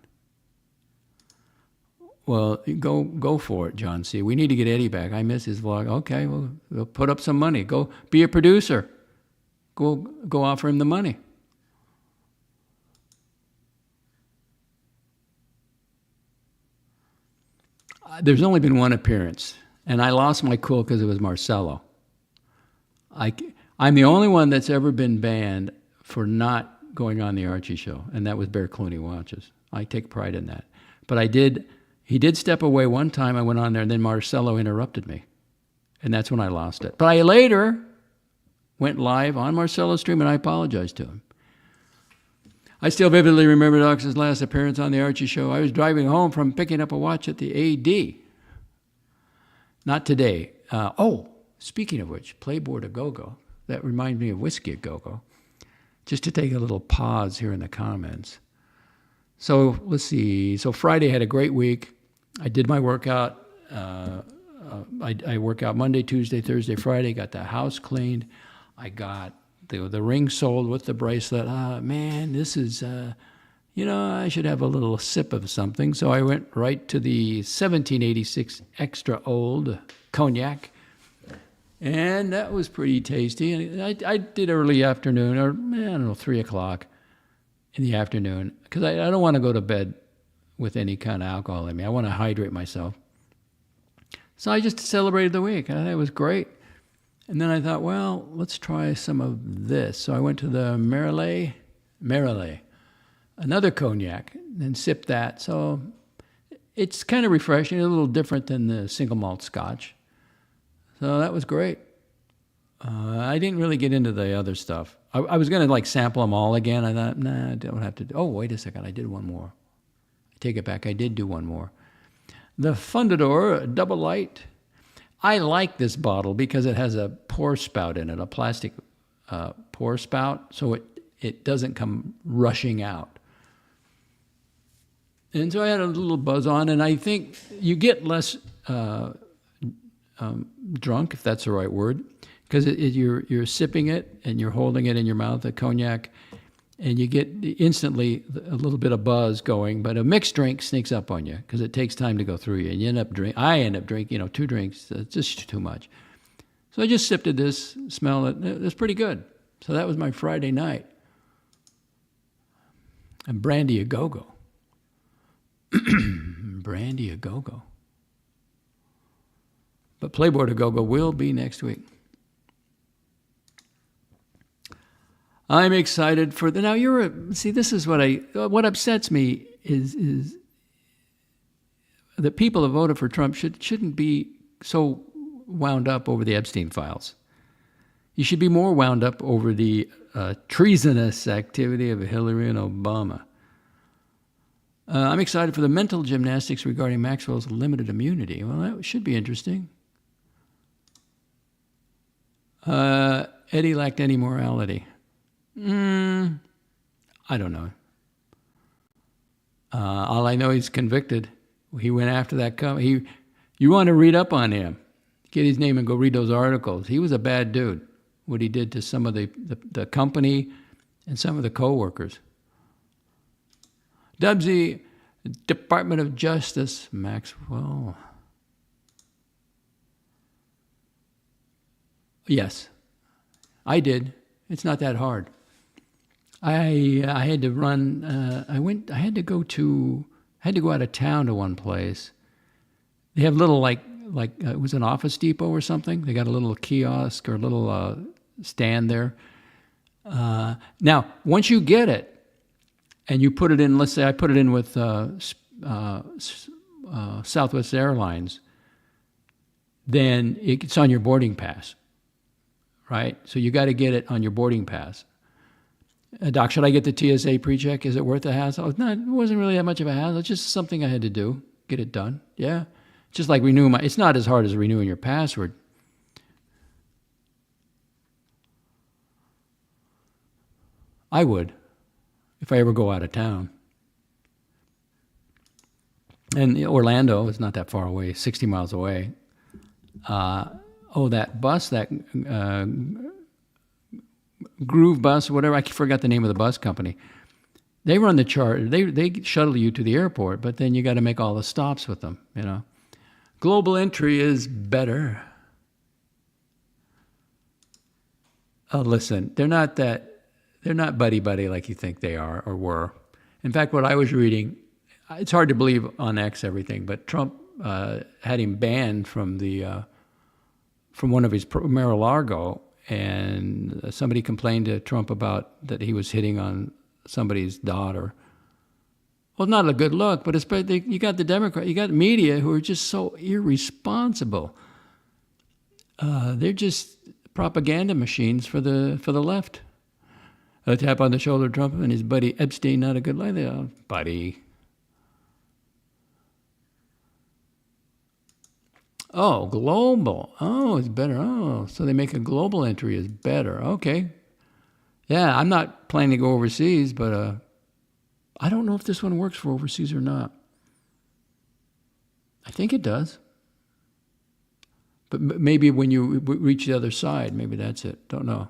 Well, go for it, John C. We need to get Eddie back. I miss his vlog. Okay, well, we'll put up some money. Go be a producer. Go offer him the money. There's only been one appearance, and I lost my cool because it was Marcelo. I'm the only one that's ever been banned for not going on the Archie show, and that was Bear Clooney Watches. I take pride in that. But he did step away one time. I went on there, and then Marcelo interrupted me, and that's when I lost it. But I later went live on Marcelo's stream, and I apologized to him. I still vividly remember Doc's last appearance on the Archie show. I was driving home from picking up a watch at the AD. Not today. Speaking of which, Playboard a Go-Go. That reminds me of Whiskey a Go-Go. Just to take a little pause here in the comments. So let's see. So Friday had a great week. I did my workout. I work out Monday, Tuesday, Thursday, Friday. Got the house cleaned. I got the ring sold with the bracelet. Man, this is, I should have a little sip of something. So I went right to the 1786 extra old cognac. And that was pretty tasty. And I did early afternoon, or 3 o'clock in the afternoon, because I don't want to go to bed with any kind of alcohol in me. I want to hydrate myself. So I just celebrated the week. I thought it was great. And then I thought, well, let's try some of this. So I went to the Marillet, another cognac, and sipped that. So it's kind of refreshing, a little different than the single malt scotch. So that was great. I didn't really get into the other stuff. I was going to sample them all again. I thought, nah, I don't have to. Oh, wait a second. I did one more. I take it back. I did do one more. The Fundador Double Light. I like this bottle because it has a pour spout in it, a plastic pour spout, so it doesn't come rushing out. And so I had a little buzz on, and I think you get less drunk, if that's the right word, because you're sipping it and you're holding it in your mouth, the cognac, and you get instantly a little bit of buzz going. But a mixed drink sneaks up on you because it takes time to go through you. And I end up drinking, 2 drinks. It's just too much. So I just sipped at this, smelled it. It was pretty good. So that was my Friday night. And brandy a go-go. Brandy a go-go. But Playboy a go-go will be next week. I'm excited for the. Now see. This is what upsets me is that people who voted for Trump shouldn't be so wound up over the Epstein files. You should be more wound up over the treasonous activity of Hillary and Obama. I'm excited for the mental gymnastics regarding Maxwell's limited immunity. Well, that should be interesting. Eddie lacked any morality. I don't know. All I know, he's convicted. He went after that company. You want to read up on him. Get his name and go read those articles. He was a bad dude, what he did to some of the company and some of the co-workers. Dubsy, Department of Justice, Maxwell. Yes, I did. It's not that hard. I had to run. I had to go out of town to one place. They have little it was an Office Depot or something. They got a little kiosk or a little stand there. Now, once you get it and you put it in, let's say I put it in with Southwest Airlines, then it's on your boarding pass, right? So you got to get it on your boarding pass. Doc, should I get the TSA pre-check? Is it worth the hassle? No, it wasn't really that much of a hassle. It's just something I had to do. Get it done. Yeah. Just like renewing it's not as hard as renewing your password. I would, if I ever go out of town. And Orlando is not that far away, 60 miles away. That bus, that Groove Bus, whatever, I forgot the name of the bus company. They run the chart. They shuttle you to the airport, but then you got to make all the stops with them, you know. Global entry is better. Oh, listen, they're not buddy-buddy like you think they are or were. In fact, what I was reading, it's hard to believe on X everything, but Trump had him banned from one of his Mar-a-Lago, and somebody complained to Trump about that he was hitting on somebody's daughter. Well, not a good look, but you got you got media who are just so irresponsible. They're just propaganda machines for the left. A tap on the shoulder, Trump and his buddy Epstein, not a good life. Oh, buddy. Oh, global. Oh, it's better. Oh, so they make a global entry is better. Okay. Yeah, I'm not planning to go overseas, but I don't know if this one works for overseas or not. I think it does. But maybe when you reach the other side, maybe that's it. Don't know.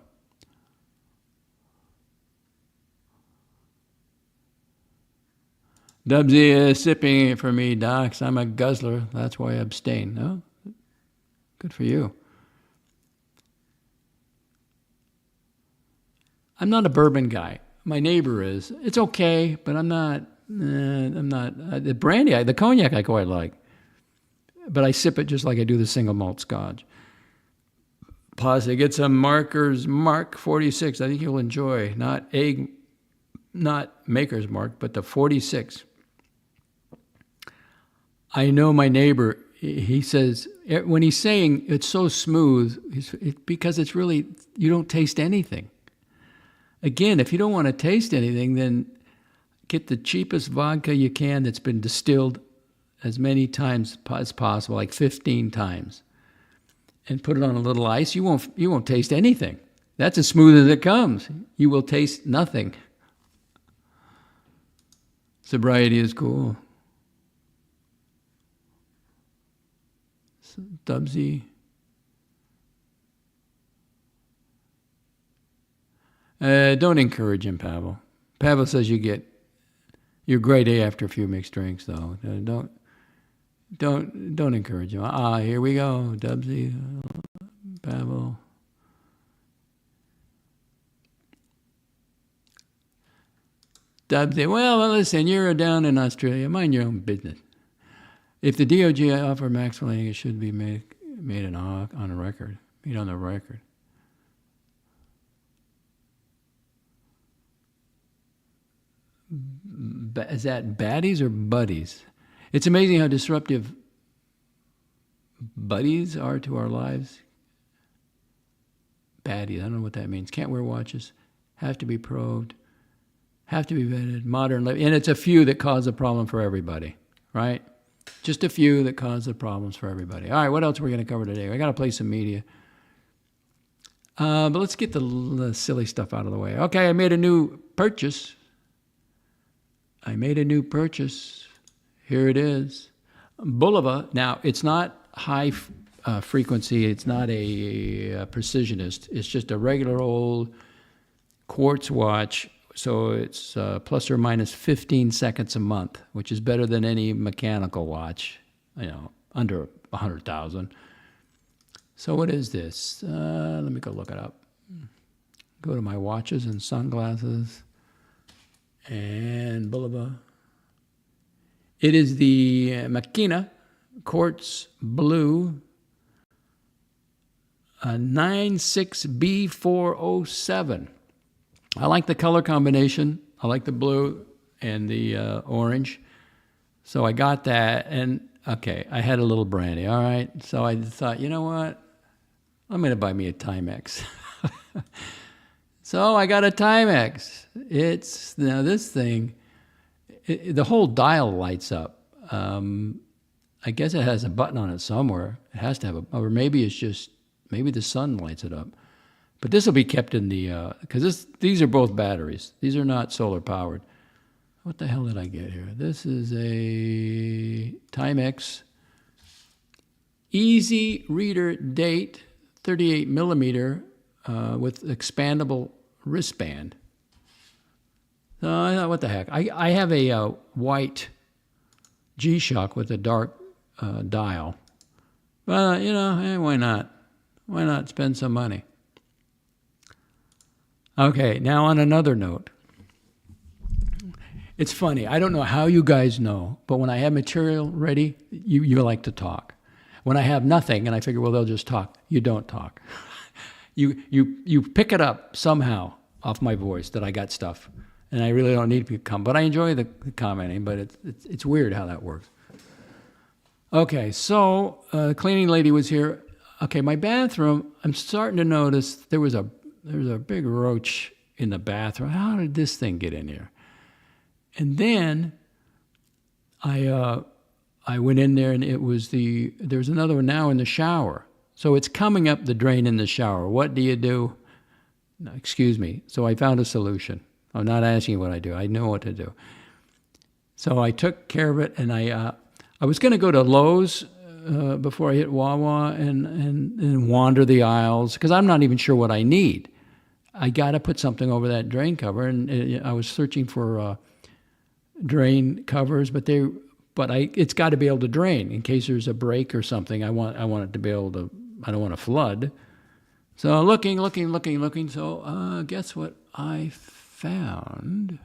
Dubsy is sipping it for me, Docs. I'm a guzzler. That's why I abstain. No? Good for you. I'm not a bourbon guy. My neighbor is. It's okay, but I'm not. The brandy, the cognac I quite like. But I sip it just like I do the single malt scotch. Pause. Get some markers. Mark 46. I think you'll enjoy. Not Maker's Mark, but the 46. I know my neighbor, he says, when he's saying it's so smooth, because it's really, you don't taste anything. Again, if you don't want to taste anything, then get the cheapest vodka you can that's been distilled as many times as possible, like 15 times, and put it on a little ice. You won't taste anything. That's as smooth as it comes. You will taste nothing. Sobriety is cool. Dubsy. Don't encourage him, Pavel. Pavel says you're grade A after a few mixed drinks, though. Don't encourage him. Here we go, Dubsy, Pavel. Well, listen, you're down in Australia. Mind your own business. If the DOJ offer maximum landing, it should be made on a record. Made on the record. Is that baddies or buddies? It's amazing how disruptive buddies are to our lives. Baddies, I don't know what that means. Can't wear watches. Have to be probed. Have to be vetted. Modern living. And it's a few that cause a problem for everybody, right? Just a few that cause the problems for everybody. All right, what else are we going to cover today? I got to play some media. But let's get the silly stuff out of the way. Okay, I made a new purchase. Here it is. Bulova. Now, it's not high frequency. It's not a precisionist. It's just a regular old quartz watch. So it's plus or minus 15 seconds a month, which is better than any mechanical watch, under 100,000. So what is this? Let me go look it up. Go to my watches and sunglasses and Bulova. It is the Makina Quartz Blue 96B407. I like the color combination. I like the blue and the orange. So I got that, and okay, I had a little brandy, all right? So I thought, you know what? I'm going to buy me a Timex. So I got a Timex. Now this thing, the whole dial lights up. I guess it has a button on it somewhere. It has to have or maybe it's just, maybe the sun lights it up. But this will be kept in the, because these are both batteries. These are not solar powered. What the hell did I get here? This is a Timex Easy Reader Date 38 millimeter with expandable wristband. So I thought, what the heck? I have a white G-Shock with a dark dial. Well, why not? Why not spend some money? Okay, now on another note. It's funny. I don't know how you guys know, but when I have material ready, you like to talk. When I have nothing and I figure, well, they'll just talk, you don't talk. You pick it up somehow off my voice that I got stuff, and I really don't need to come. But I enjoy the commenting, but it's weird how that works. Okay, so the cleaning lady was here. Okay, my bathroom, I'm starting to notice there's a big roach in the bathroom. How did this thing get in here? And then I went in there, and there's another one now in the shower. So it's coming up the drain in the shower. What do you do? No, excuse me. So I found a solution. I'm not asking you what I do. I know what to do. So I took care of it, and I was going to go to Lowe's before I hit Wawa and wander the aisles, because I'm not even sure what I need. I got to put something over that drain cover, and I was searching for drain covers, but it's got to be able to drain in case there's a break or something. I want it to be able to. I don't want to flood. So looking. So guess what I found?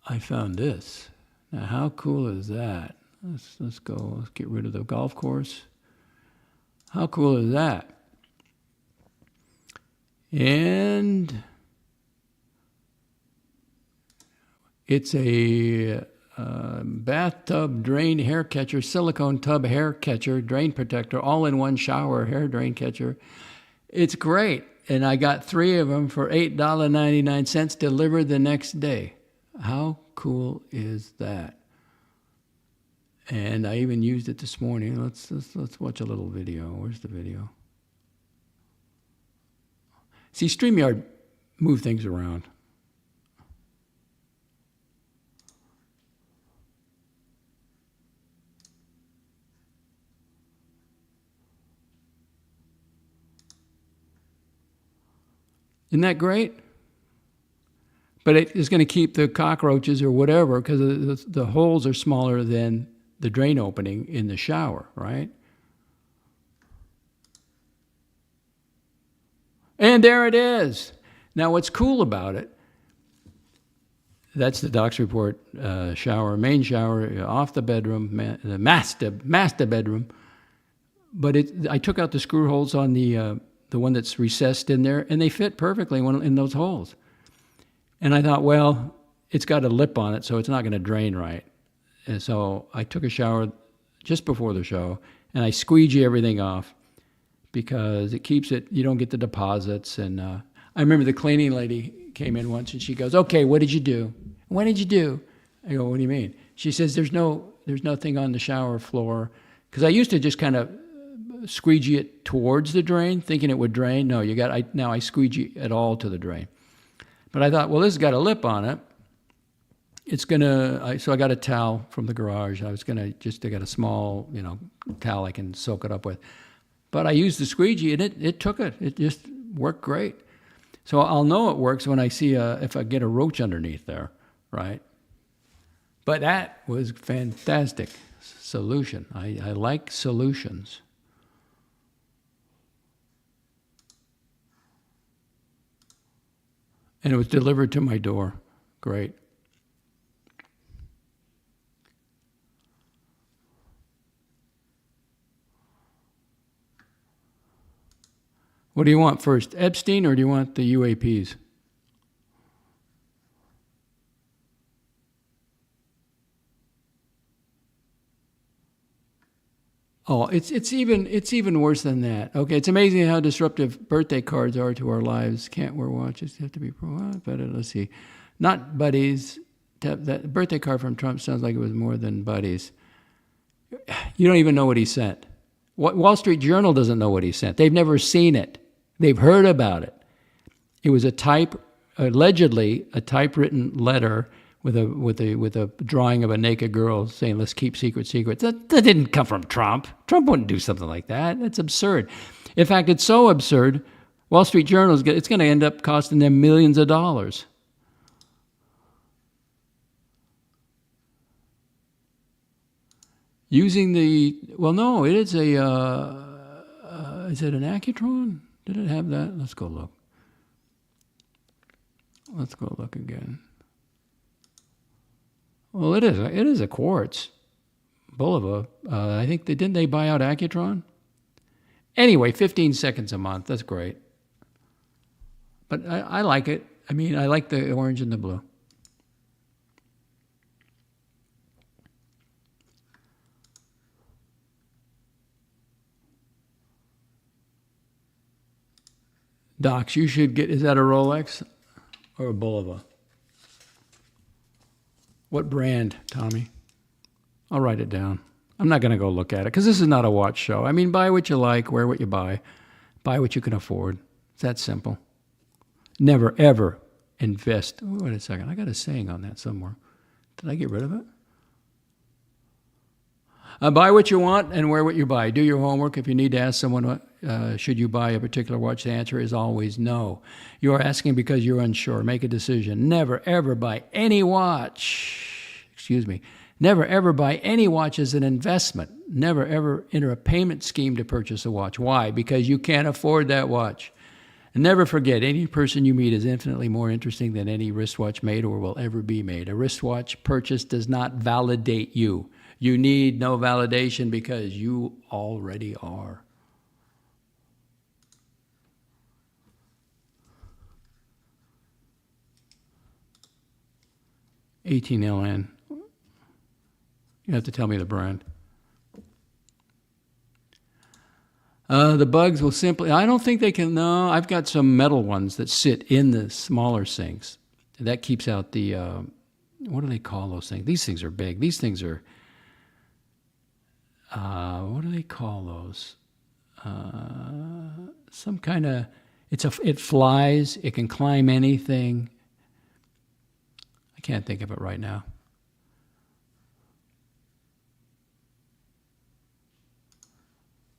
I found this. Now, how cool is that? Let's go. Let's get rid of the golf course. How cool is that? And it's a bathtub drain hair catcher, silicone tub hair catcher, drain protector, all-in-one shower hair drain catcher. It's great. And I got 3 of them for $8.99 delivered the next day. How cool is that? And I even used it this morning. Let's watch a little video. Where's the video? See, StreamYard move things around. Isn't that great? But it is going to keep the cockroaches or whatever, because the holes are smaller than the drain opening in the shower, right? And there it is. Now, what's cool about it, That's the doc's report. Shower, main shower, off the bedroom, the master bedroom. But I took out the screw holes on the one that's recessed in there, and they fit perfectly in those holes. And I thought, well, it's got a lip on it, so it's not going to drain right. And so I took a shower just before the show, and I squeegee everything off because it keeps it, you don't get the deposits. And I remember the cleaning lady came in once, and she goes, okay, what did you do? What did you do? I go, what do you mean? She says, there's nothing on the shower floor. Because I used to just kind of squeegee it towards the drain, thinking it would drain. No, now I squeegee it all to the drain. But I thought, well, this has got a lip on it. So I got a towel from the garage. I got a small, towel I can soak it up with. But I used the squeegee, and it took it. It just worked great. So I'll know it works when I see if I get a roach underneath there, right? But that was fantastic solution. I like solutions. And it was delivered to my door. Great. What do you want first, Epstein, or do you want the UAPs? Oh, it's even worse than that. Okay, it's amazing how disruptive birthday cards are to our lives. Can't wear watches. Have to be better. Let's see, not buddies. That birthday card from Trump sounds like it was more than buddies. You don't even know what he sent. Wall Street Journal doesn't know what he sent. They've never seen it. They've heard about it. It was allegedly a typewritten letter with a drawing of a naked girl saying, let's keep secrets. That didn't come from Trump. Trump wouldn't do something like that. That's absurd. In fact, it's so absurd, Wall Street Journal, it's going to end up costing them millions of dollars. Using no, it is is it an Accutron? Did it have that? Let's go look. Let's go look again. Well, it is a quartz. Bulova. I think didn't they buy out Accutron? Anyway, 15 seconds a month. That's great. But I like it. I mean, I like the orange and the blue. Docs, you should get, is that a Rolex or a Bulova? What brand, Tommy? I'll write it down. I'm not going to go look at it because this is not a watch show. I mean, buy what you like, wear what you buy what you can afford. It's that simple. Never, ever invest. Oh, wait a second. I got a saying on that somewhere. Did I get rid of it? Buy what you want and wear what you buy. Do your homework. If you need to ask someone, should you buy a particular watch, the answer is always no. You are asking because you're unsure. Make a decision. Never, ever buy any watch. Never, ever buy any watch as an investment. Never, ever enter a payment scheme to purchase a watch. Why? Because you can't afford that watch. And never forget, any person you meet is infinitely more interesting than any wristwatch made or will ever be made. A wristwatch purchase does not validate you. You need no validation because you already are. $18LN. You have to tell me the brand. The bugs will simply, I don't think they can, no, I've got some metal ones that sit in the smaller sinks. That keeps out the, what do they call those things? These things are big. These things are, what do they call those? Some kind of, it flies, it can climb anything. I can't think of it right now.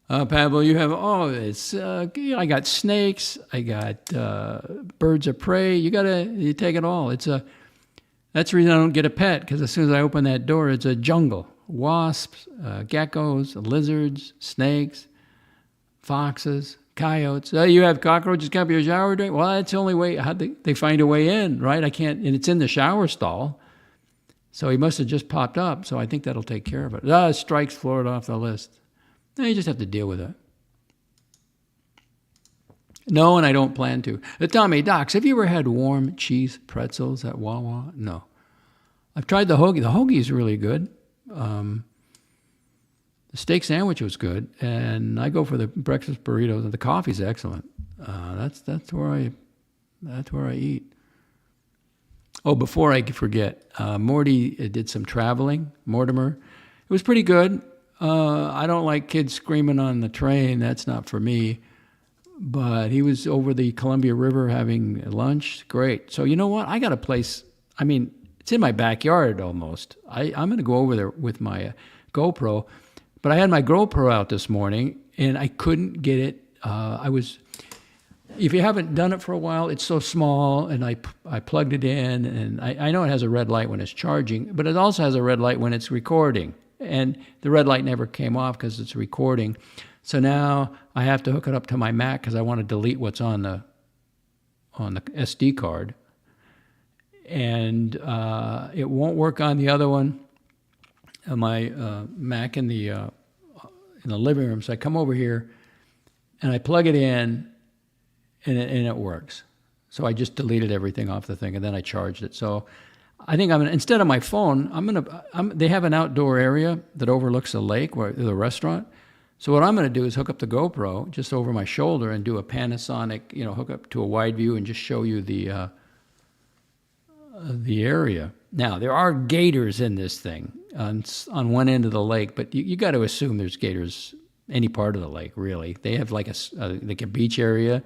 Pablo, you have, I got snakes, I got birds of prey. You take it all. That's the reason I don't get a pet, because as soon as I open that door, it's a jungle. Wasps, geckos, lizards, snakes, foxes, Coyotes. You have cockroaches come up your shower drain? Well, that's the only way. How they find a way in, right? I can't, and it's in the shower stall. So he must have just popped up. So I think that'll take care of it. Strikes Florida off the list. No, you just have to deal with it. No, and I don't plan to. Tommy, Docs, have you ever had warm cheese pretzels at Wawa? No. I've tried the hoagie. The hoagie is really good. The steak sandwich was good, and I go for the breakfast burritos. And the coffee's excellent. That's where I eat. Oh, before I forget, Morty did some traveling. Mortimer, it was pretty good. I don't like kids screaming on the train. That's not for me. But he was over the Columbia River having lunch. Great. So you know what? I got a place. I mean, it's in my backyard almost. I'm going to go over there with my GoPro. But I had my GoPro out this morning, and I couldn't get it. If you haven't done it for a while, it's so small, and I plugged it in, and I know it has a red light when it's charging, but it also has a red light when it's recording. And the red light never came off because it's recording. So now I have to hook it up to my Mac because I want to delete what's on the SD card. And it won't work on the other one, my Mac in the living room. So I come over here and I plug it in, and it works. So I just deleted everything off the thing, and then I charged it. So I think instead of my phone, they have an outdoor area that overlooks a lake, where the restaurant. So what I'm going to do is hook up the GoPro just over my shoulder and do a Panasonic, hook up to a wide view and just show you the area. Now, there are gators in this thing on one end of the lake, but you got to assume there's gators any part of the lake, really. They have like a beach area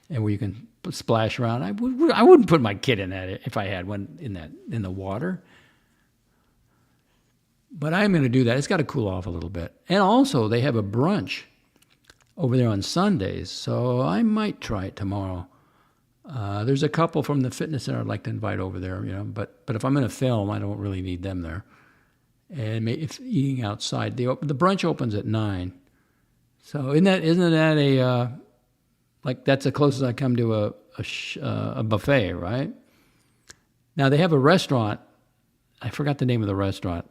and where you can splash around. I wouldn't put my kid in that if I had one in the water. But I'm going to do that. It's got to cool off a little bit. And also, they have a brunch over there on Sundays, so I might try it tomorrow. There's a couple from the fitness center I'd like to invite over there, but if I'm going to film, I don't really need them there. And if eating outside, the brunch opens at 9. So isn't that that's the closest I come to a buffet, right? Now they have a restaurant. I forgot the name of the restaurant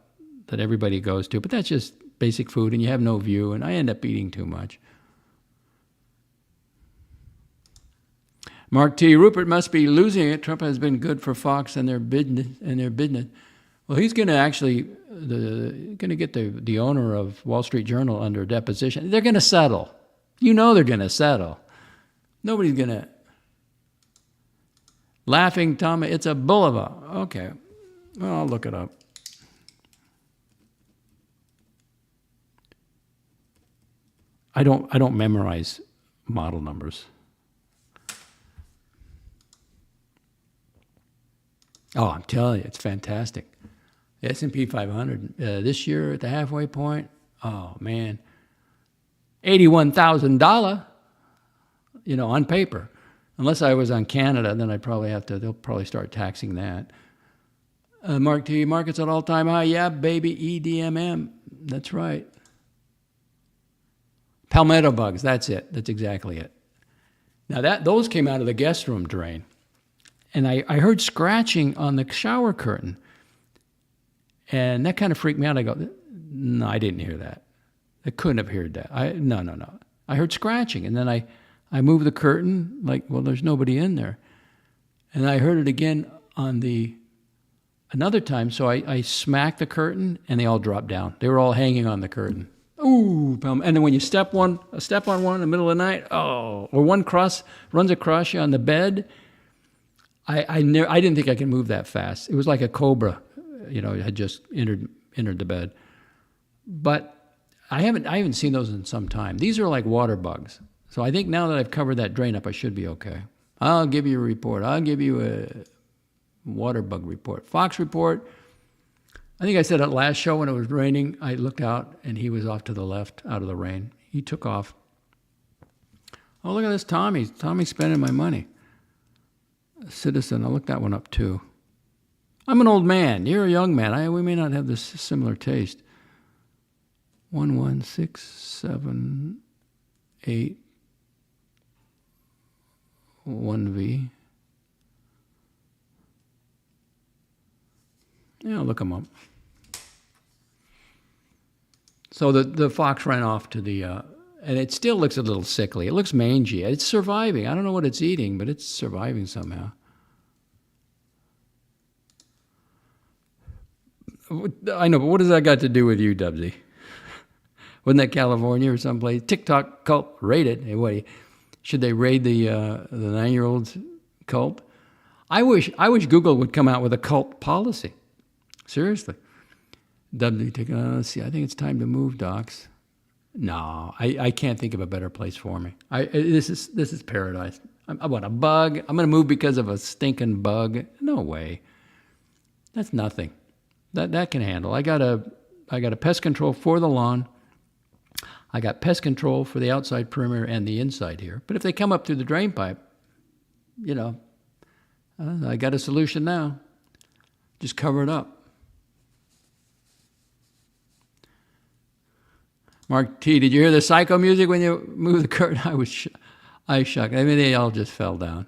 that everybody goes to, but that's just basic food, and you have no view, and I end up eating too much. Mark T. Rupert must be losing it. Trump has been good for Fox and their business. Well, he's going to actually get the owner of Wall Street Journal under deposition. They're going to settle. They're going to settle. Nobody's going to. Laughing Tom, it's a boulevard. Okay, well, I'll look it up. I don't memorize model numbers. Oh, I'm telling you, it's fantastic. The S&P 500 this year at the halfway point. Oh man, $81,000. On paper. Unless I was on Canada, then I'd probably they'll probably start taxing that. Mark T. Markets at all-time high. Yeah, baby, EDMM. That's right. Palmetto bugs, that's it. That's exactly it. Now those came out of the guest room drain. And I heard scratching on the shower curtain. And that kind of freaked me out. I go, no, I didn't hear that. I couldn't have heard that. No. I heard scratching. And then I moved the curtain, there's nobody in there. And I heard it again on another time. So I smacked the curtain and they all dropped down. They were all hanging on the curtain. Ooh, and then when you step on one in the middle of the night, or one runs across you on the bed, I didn't think I could move that fast. It was like a cobra, had just entered the bed. But I haven't seen those in some time. These are like water bugs. So I think now that I've covered that drain up, I should be okay. I'll give you a report. I'll give you a water bug report. Fox report. I think I said it last show when it was raining. I looked out and he was off to the left out of the rain. He took off. Oh, look at this Tommy. Tommy's spending my money. Citizen. I'll look that one up too. I'm an old man. You're a young man. We may not have this similar taste. 11678. 1V. Yeah, look them up. So the fox ran off to the, and it still looks a little sickly. It looks mangy. It's surviving. I don't know what it's eating, but it's surviving somehow. I know, but what does that got to do with you, Dubsy? Wasn't that California or someplace? TikTok cult raided. Hey, what? Should they raid the 9-year-old's cult? I wish Google would come out with a cult policy. Seriously. Dubsy, let's see. I think it's time to move, docs. No, I can't think of a better place for me. This is paradise. I want a bug. I'm going to move because of a stinking bug. No way. That's nothing. That can handle. I got a pest control for the lawn. I got pest control for the outside perimeter and the inside here. But if they come up through the drain pipe, I got a solution now. Just cover it up. Mark T, did you hear the psycho music when you moved the curtain? I shocked. I mean, they all just fell down.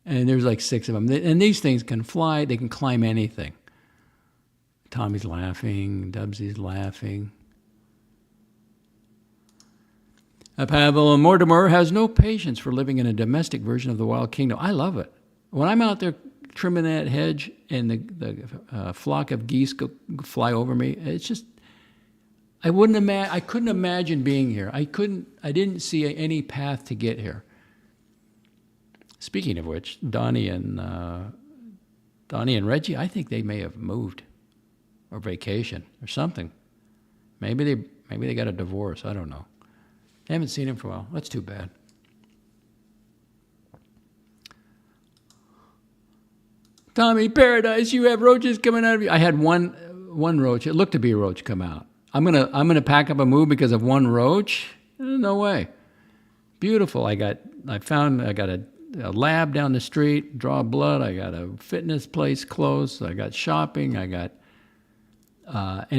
And there's like 6 of them. And these things can fly. They can climb anything. Tommy's laughing. Dubsy's laughing. Pavel Mortimer has no patience for living in a domestic version of the wild kingdom. I love it. When I'm out there trimming that hedge and the flock of geese fly over me, it's just, I couldn't imagine being here. I didn't see any path to get here. Speaking of which, Donnie and Reggie, I think they may have moved or vacation or something. Maybe they got a divorce. I don't know. I haven't seen him for a while. That's too bad. Tommy, paradise, you have roaches coming out of you. I had one roach. It looked to be a roach come out. I'm gonna pack up and move because of one roach? No way. Beautiful. I got a lab down the street, draw blood. I got a fitness place close. I got shopping. And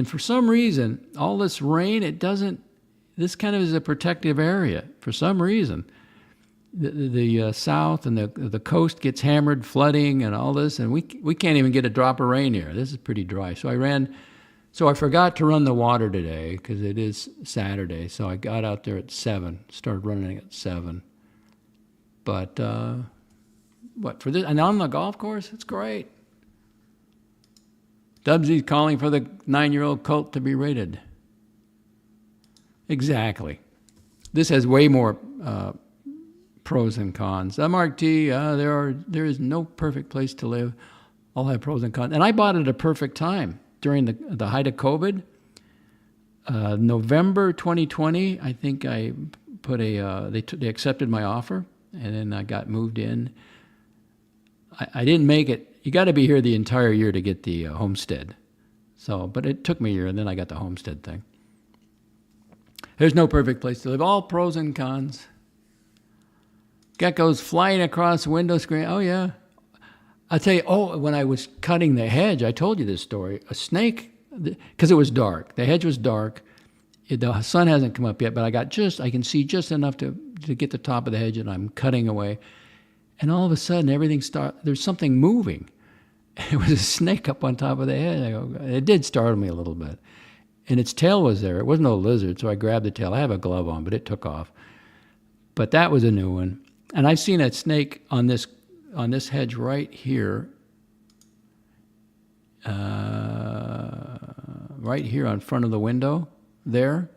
for some reason, all this rain, this kind of is a protective area. For some reason, the south and the coast gets hammered, flooding and all this, and we can't even get a drop of rain here. This is pretty dry. So I forgot to run the water today because it is Saturday. So I got out there at 7, started running at 7. But for this, and on the golf course, it's great. Dubsy's calling for the 9-year-old cult to be raided. Exactly. This has way more pros and cons. Mark T, there is no perfect place to live. All have pros and cons. And I bought it at a perfect time during the height of COVID. November 2020, I think I put they accepted my offer, and then I got moved in. I didn't make it. You got to be here the entire year to get the homestead. But it took me a year, and then I got the homestead thing. There's no perfect place to live. All pros and cons. Geckos flying across the window screen. Oh, yeah. I'll tell you, when I was cutting the hedge, I told you this story. A snake, because it was dark. The hedge was dark. The sun hasn't come up yet, but I can see just enough to get the top of the hedge, and I'm cutting away. And all of a sudden, there's something moving. It was a snake up on top of the hedge. It did startle me a little bit. And its tail was there. It wasn't no lizard, so I grabbed the tail. I have a glove on, but it took off. But that was a new one. And I've seen that snake on this hedge right here, right here on front of the window, there,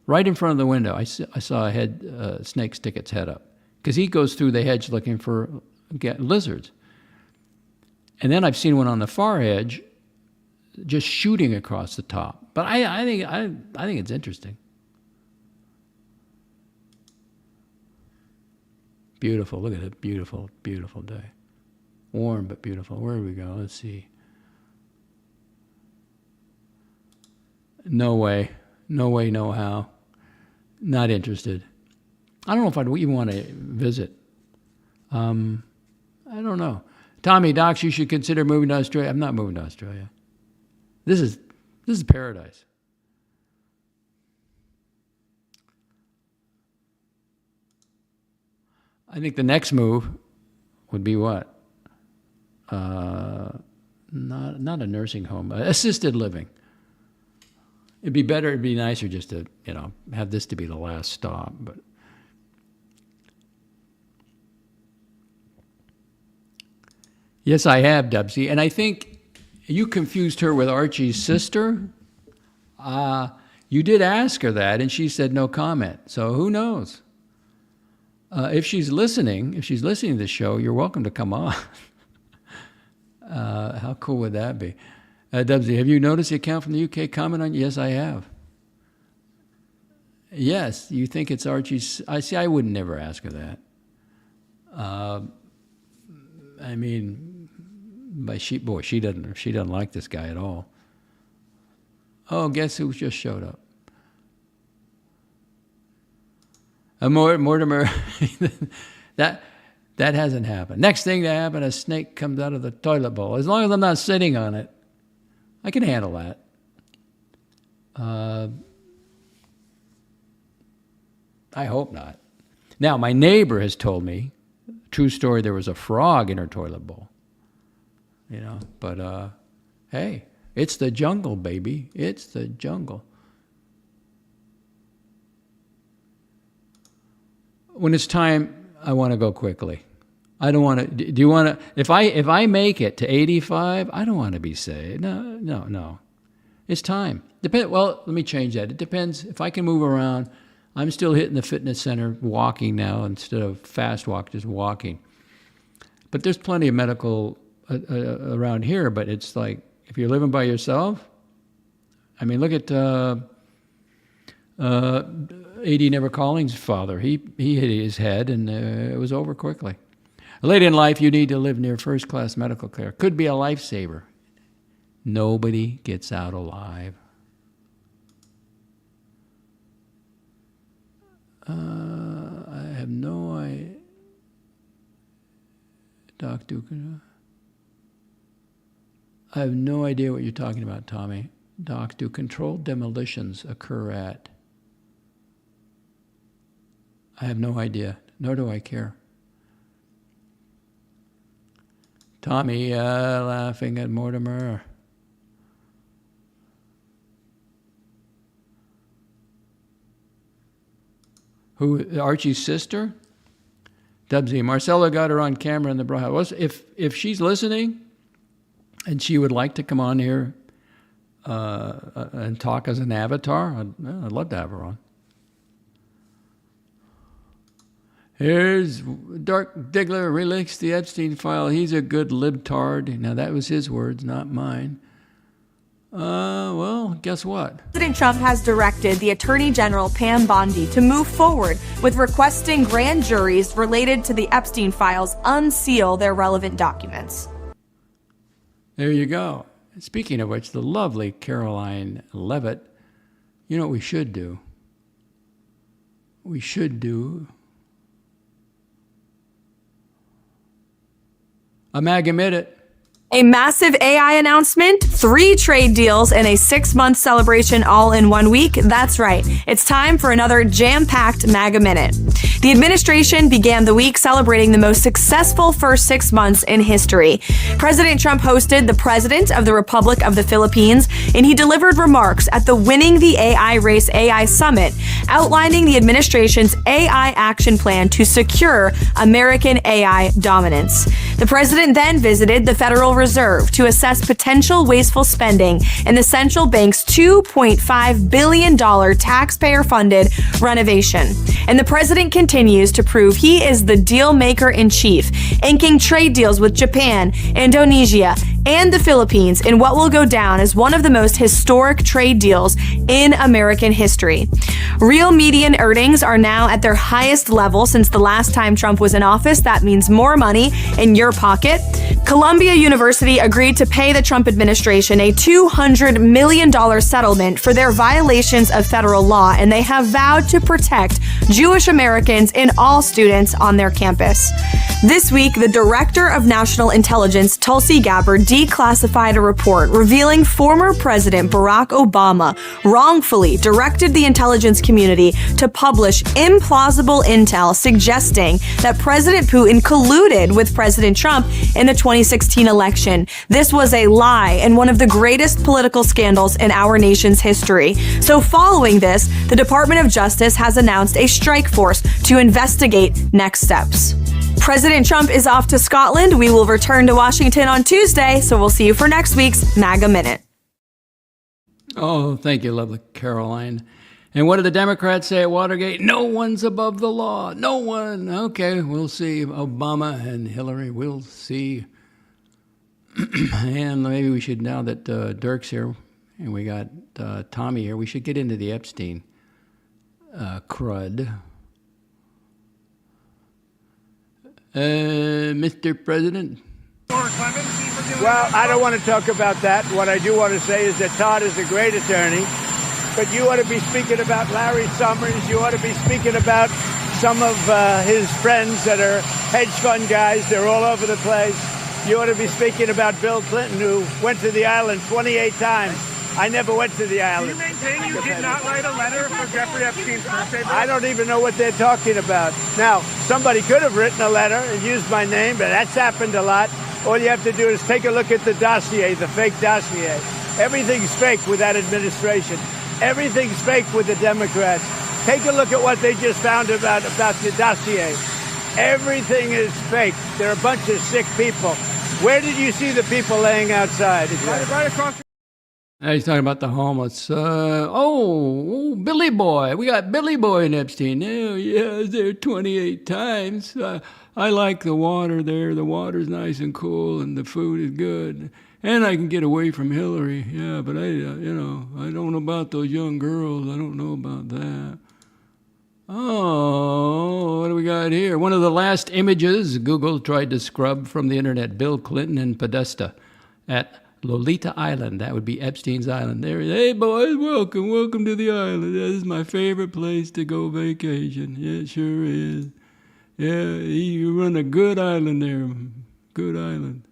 right in front of the window. I saw a snake stick its head up because he goes through the hedge looking for lizards. And then I've seen one on the far edge, just shooting across the top. But I think it's interesting. Beautiful. Look at it. Beautiful, beautiful day. Warm but beautiful. Where do we go? Let's see. No way. No way, no how. Not interested. I don't know if I'd even want to visit. I don't know. Tommy, Docs, you should consider moving to Australia. I'm not moving to Australia. This is paradise. I think the next move would be what? Not a nursing home, assisted living. It'd be nicer just to, have this to be the last stop, but. Yes, I have, Dubsy, and I think you confused her with Archie's sister. You did ask her that, and she said no comment, so who knows? If she's listening to the show, you're welcome to come on. How cool would that be? Dubsy, have you noticed the account from the UK comment on? Yes, I have. Yes, you think it's Archie's? I would never ask her that. But she doesn't like this guy at all. Oh, guess who just showed up? Mortimer, that hasn't happened. Next thing to happen, a snake comes out of the toilet bowl. As long as I'm not sitting on it, I can handle that. I hope not. Now, my neighbor has told me, true story, there was a frog in her toilet bowl. But hey, it's the jungle, baby. It's the jungle. When it's time, I want to go quickly. I don't want to. Do you want to? If I make it to 85, I don't want to be saved. No. It's time. Well, let me change that. It depends. If I can move around, I'm still hitting the fitness center walking now instead of fast walk, just walking. But there's plenty of medical around here. But it's like if you're living by yourself. Look at. A.D. Never Calling's father. He hit his head, and it was over quickly. Late in life, you need to live near first-class medical care. Could be a lifesaver. Nobody gets out alive. I have no idea. Doc Duke. I have no idea what you're talking about, Tommy. Doc, do controlled demolitions occur at? I have no idea, nor do I care. Tommy laughing at Mortimer. Who, Archie's sister? Dubsy, Marcella got her on camera in the Broadhouse. If she's listening and she would like to come on here and talk as an avatar, I'd love to have her on. Here's Dark Diggler released the Epstein file. He's a good libtard. Now, that was his words, not mine. Well, guess what? President Trump has directed the Attorney General Pam Bondi to move forward with requesting grand juries related to the Epstein files unseal their relevant documents. There you go. Speaking of which, the lovely Caroline Levitt, you know what we should do? We should do Amalgamate. A massive AI announcement, 3 trade deals, and a 6-month celebration all in 1 week. That's right. It's time for another jam-packed MAGA Minute. The administration began the week celebrating the most successful first 6 months in history. President Trump hosted the President of the Republic of the Philippines, and he delivered remarks at the Winning the AI Race AI Summit, outlining the administration's AI action plan to secure American AI dominance. The president then visited the Federal Reserve to assess potential wasteful spending in the central bank's $2.5 billion taxpayer-funded renovation. And the president continues to prove he is the deal maker in chief, inking trade deals with Japan, Indonesia, and the Philippines in what will go down as one of the most historic trade deals in American history. Real median earnings are now at their highest level since the last time Trump was in office. That means more money in your pocket. Columbia University agreed to pay the Trump administration a $200 million settlement for their violations of federal law, and they have vowed to protect Jewish Americans and all students on their campus. This week, the Director of National Intelligence, Tulsi Gabbard, declassified a report revealing former President Barack Obama wrongfully directed the intelligence community to publish implausible intel suggesting that President Putin colluded with President Trump in the 2016 election. This was a lie and one of the greatest political scandals in our nation's history. So following this, the Department of Justice has announced a strike force to investigate next steps. President Trump is off to Scotland. We will return to Washington on Tuesday, so we'll see you for next week's MAGA Minute. Oh, thank you, lovely Caroline. And what did the Democrats say at Watergate? No one's above the law. No one. Okay, we'll see. Obama and Hillary, we'll see. And maybe we should, now that Dirk's here and we got Tommy here, we should get into the Epstein crud. Mr. President? Well, I don't want to talk about that. What I do want to say is that Todd is a great attorney, but you ought to be speaking about Larry Summers. You ought to be speaking about some of his friends that are hedge fund guys. They're all over the place. You ought to be speaking about Bill Clinton, who went to the island 28 times. I never went to the island. Do you maintain you did not write a letter for Jeffrey Epstein's birthday? I don't even know what they're talking about. Now, somebody could have written a letter and used my name, but that's happened a lot. All you have to do is take a look at the dossier, the fake dossier. Everything's fake with that administration. Everything's fake with the Democrats. Take a look at what they just found about the dossier. Everything is fake. They're a bunch of sick people. Where did you see the people laying outside? Right across. He's talking about the homeless. Billy Boy. We got Billy Boy and Epstein. Oh, yeah, I was there 28 times. I like the water there. The water's nice and cool, and the food is good. And I can get away from Hillary. Yeah, but I don't know about those young girls. I don't know about that. Oh, what do we got here? One of the last images Google tried to scrub from the internet. Bill Clinton and Podesta at Lolita Island. That would be Epstein's Island. There, hey boys, welcome to the island. This is my favorite place to go vacation. Yeah, it sure is. Yeah, you run a good island there. Good island.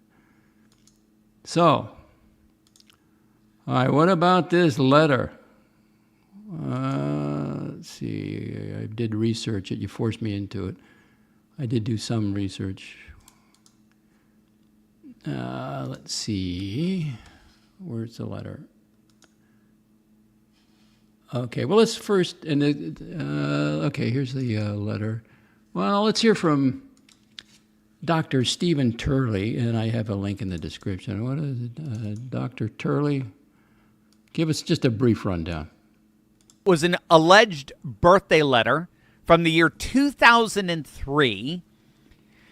So, all right, what about this letter? Let's see. I did research it. You forced me into it. I did do some research. Let's see. Where's the letter? Okay, well, let's first, okay, here's the letter. Well, let's hear from Dr. Stephen Turley, and I have a link in the description. What is it? Dr. Turley, give us just a brief rundown. It was an alleged birthday letter from the year 2003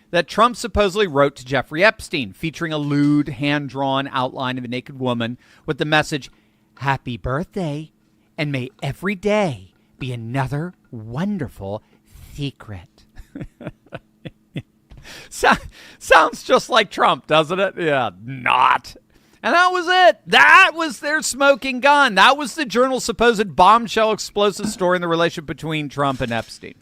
that Trump supposedly wrote to Jeffrey Epstein, featuring a lewd, hand-drawn outline of a naked woman with the message, "Happy birthday, and may every day be another wonderful secret." Sounds just like Trump, doesn't it? Yeah, not. And that was it. That was their smoking gun. That was the Journal's supposed bombshell explosive story in the relationship between Trump and Epstein.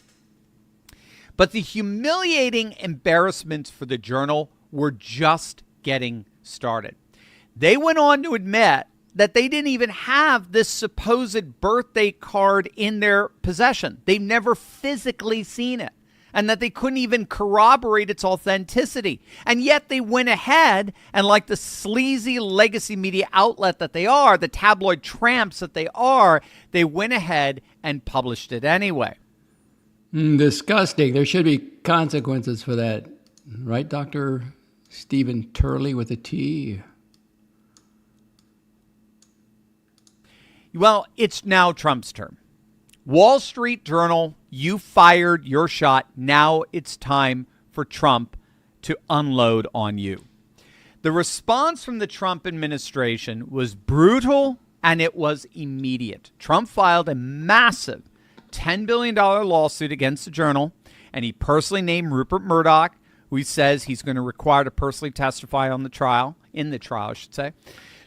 But the humiliating embarrassments for the Journal were just getting started. They went on to admit that they didn't even have this supposed birthday card in their possession. They've never physically seen it, and that they couldn't even corroborate its authenticity. And yet they went ahead and, like the sleazy legacy media outlet that they are, the tabloid tramps that they are, they went ahead and published it anyway. Disgusting. There should be consequences for that. Right, Dr. Stephen Turley with a T? Well, it's now Trump's turn. Wall Street Journal, you fired your shot. Now it's time for Trump to unload on you. The response from the Trump administration was brutal and it was immediate. Trump filed a massive $10 billion lawsuit against the Journal, and he personally named Rupert Murdoch, who he says he's going to require to personally testify on the trial, I should say.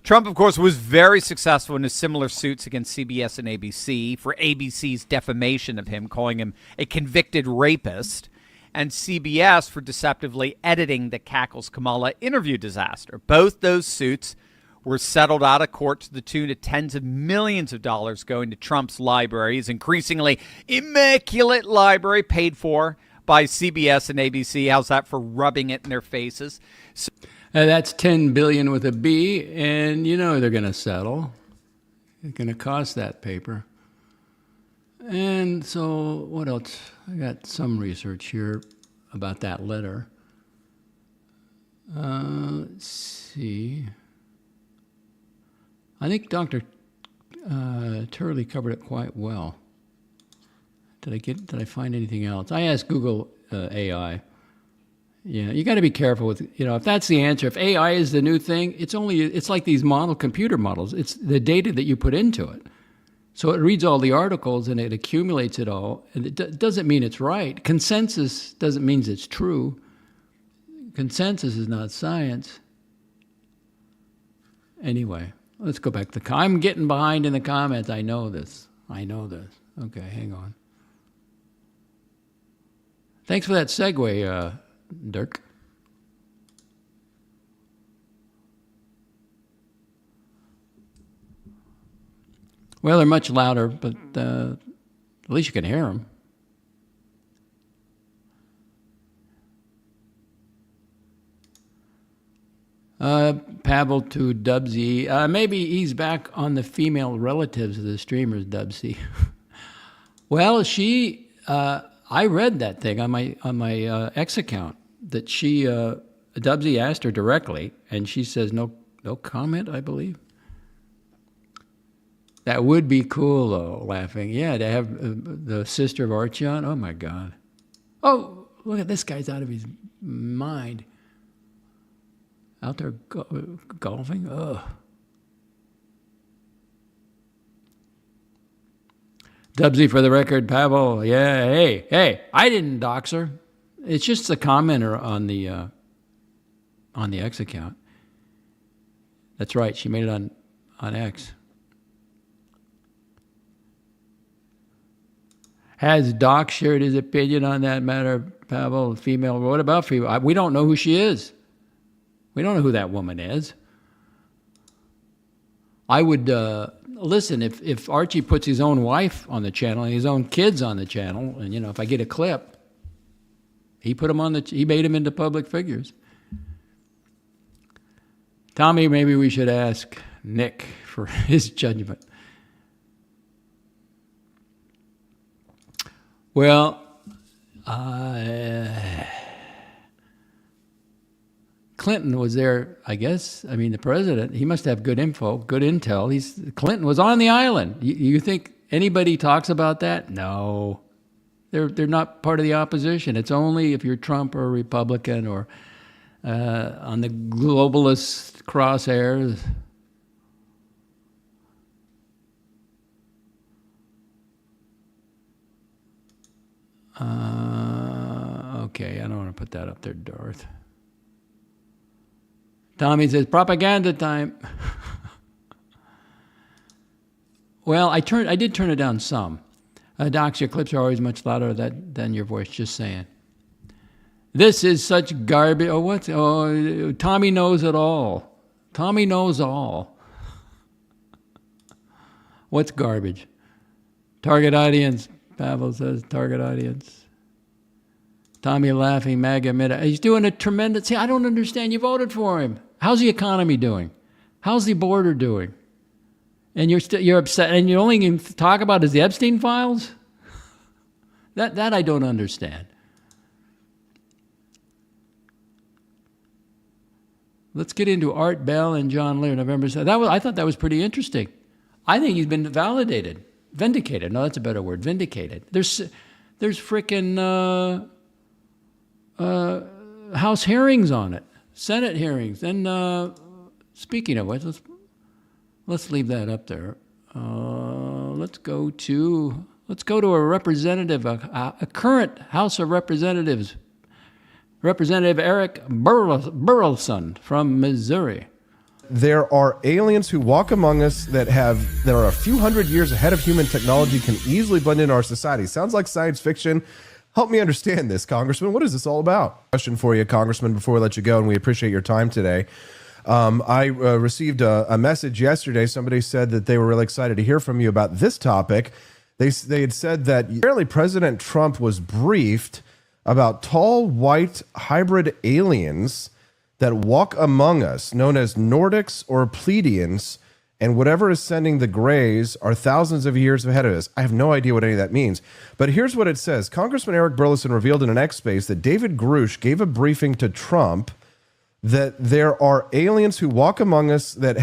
Trump, of course, was very successful in his similar suits against CBS and ABC for ABC's defamation of him, calling him a convicted rapist, and CBS for deceptively editing the Cackles Kamala interview disaster. Both those suits were settled out of court to the tune of tens of millions of dollars going to Trump's library, his increasingly immaculate library paid for by CBS and ABC. How's that for rubbing it in their faces? So, That's $10 billion with a B, and you know they're going to settle. It's going to cost that paper. And so what else? I got some research here about that letter. Let's see. I think Dr. Turley covered it quite well. Did I find anything else? I asked Google AI. Yeah, you got to be careful with, if that's the answer. If AI is the new thing, it's like these computer models. It's the data that you put into it. So it reads all the articles and it accumulates it all. And it doesn't mean it's right. Consensus doesn't mean it's true. Consensus is not science. Anyway, let's go back to I'm getting behind in the comments. I know this. Okay, hang on. Thanks for that segue, Dirk. Well, they're much louder, but at least you can hear them. Pavel to Dubsy. Maybe he's back on the female relatives of the streamers, Dubsy. Well, I read that thing on my X account that Dubsy asked her directly, and she says no comment, I believe. That would be cool, though, laughing. Yeah, to have the sister of Archie on. Oh, my God. Oh, look at this guy's out of his mind. Out there golfing? Ugh. Dubsy, for the record, Pavel. Yeah, hey, I didn't dox her. It's just a commenter on the X account. That's right. She made it on X. Has Doc shared his opinion on that matter, Pavel? Female? What about female? We don't know who she is. We don't know who that woman is. I would listen if Archie puts his own wife on the channel and his own kids on the channel, and if I get a clip, he made them into public figures. Tommy, maybe we should ask Nick for his judgment. Well, Clinton was there, I guess. I mean, the president, he must have good info, good intel. Clinton was on the island. You think anybody talks about that? No. They're not part of the opposition. It's only if you're Trump or Republican or on the globalist crosshairs. Okay, I don't want to put that up there, Darth. Tommy says, propaganda time. Well, I did turn it down some. Docs, your clips are always much louder than your voice, just saying. This is such garbage. Tommy knows it all. Tommy knows all. What's garbage? Target audience, Pavel says, target audience. Tommy laughing, MAGA mid. He's doing a tremendous. See, I don't understand. You voted for him. How's the economy doing? How's the border doing? And you're upset, and you only can talk about is the Epstein files. That I don't understand. Let's get into Art Bell and John Lear, November 7th. I thought that was pretty interesting. I think he's been vindicated. No, that's a better word. Vindicated. There's frickin' House hearings on it, Senate hearings, and speaking of which, let's leave that up there. Let's go to a representative, a current House of Representatives, Representative Eric Burleson from Missouri. There are aliens who walk among us that are a few hundred years ahead of human technology, can easily blend into our society. Sounds like science fiction. Help me understand this, Congressman. What is this all about? Question for you, Congressman, before we let you go, and we appreciate your time today. I received a message yesterday. Somebody said that they were really excited to hear from you about this topic. They had said that apparently President Trump was briefed about tall, white, hybrid aliens that walk among us, known as Nordics or Pleiadians, and whatever is sending the grays are thousands of years ahead of us. I have no idea what any of that means. But here's what it says. Congressman Eric Burlison revealed in an X Space that David Grush gave a briefing to Trump that there are aliens who walk among us that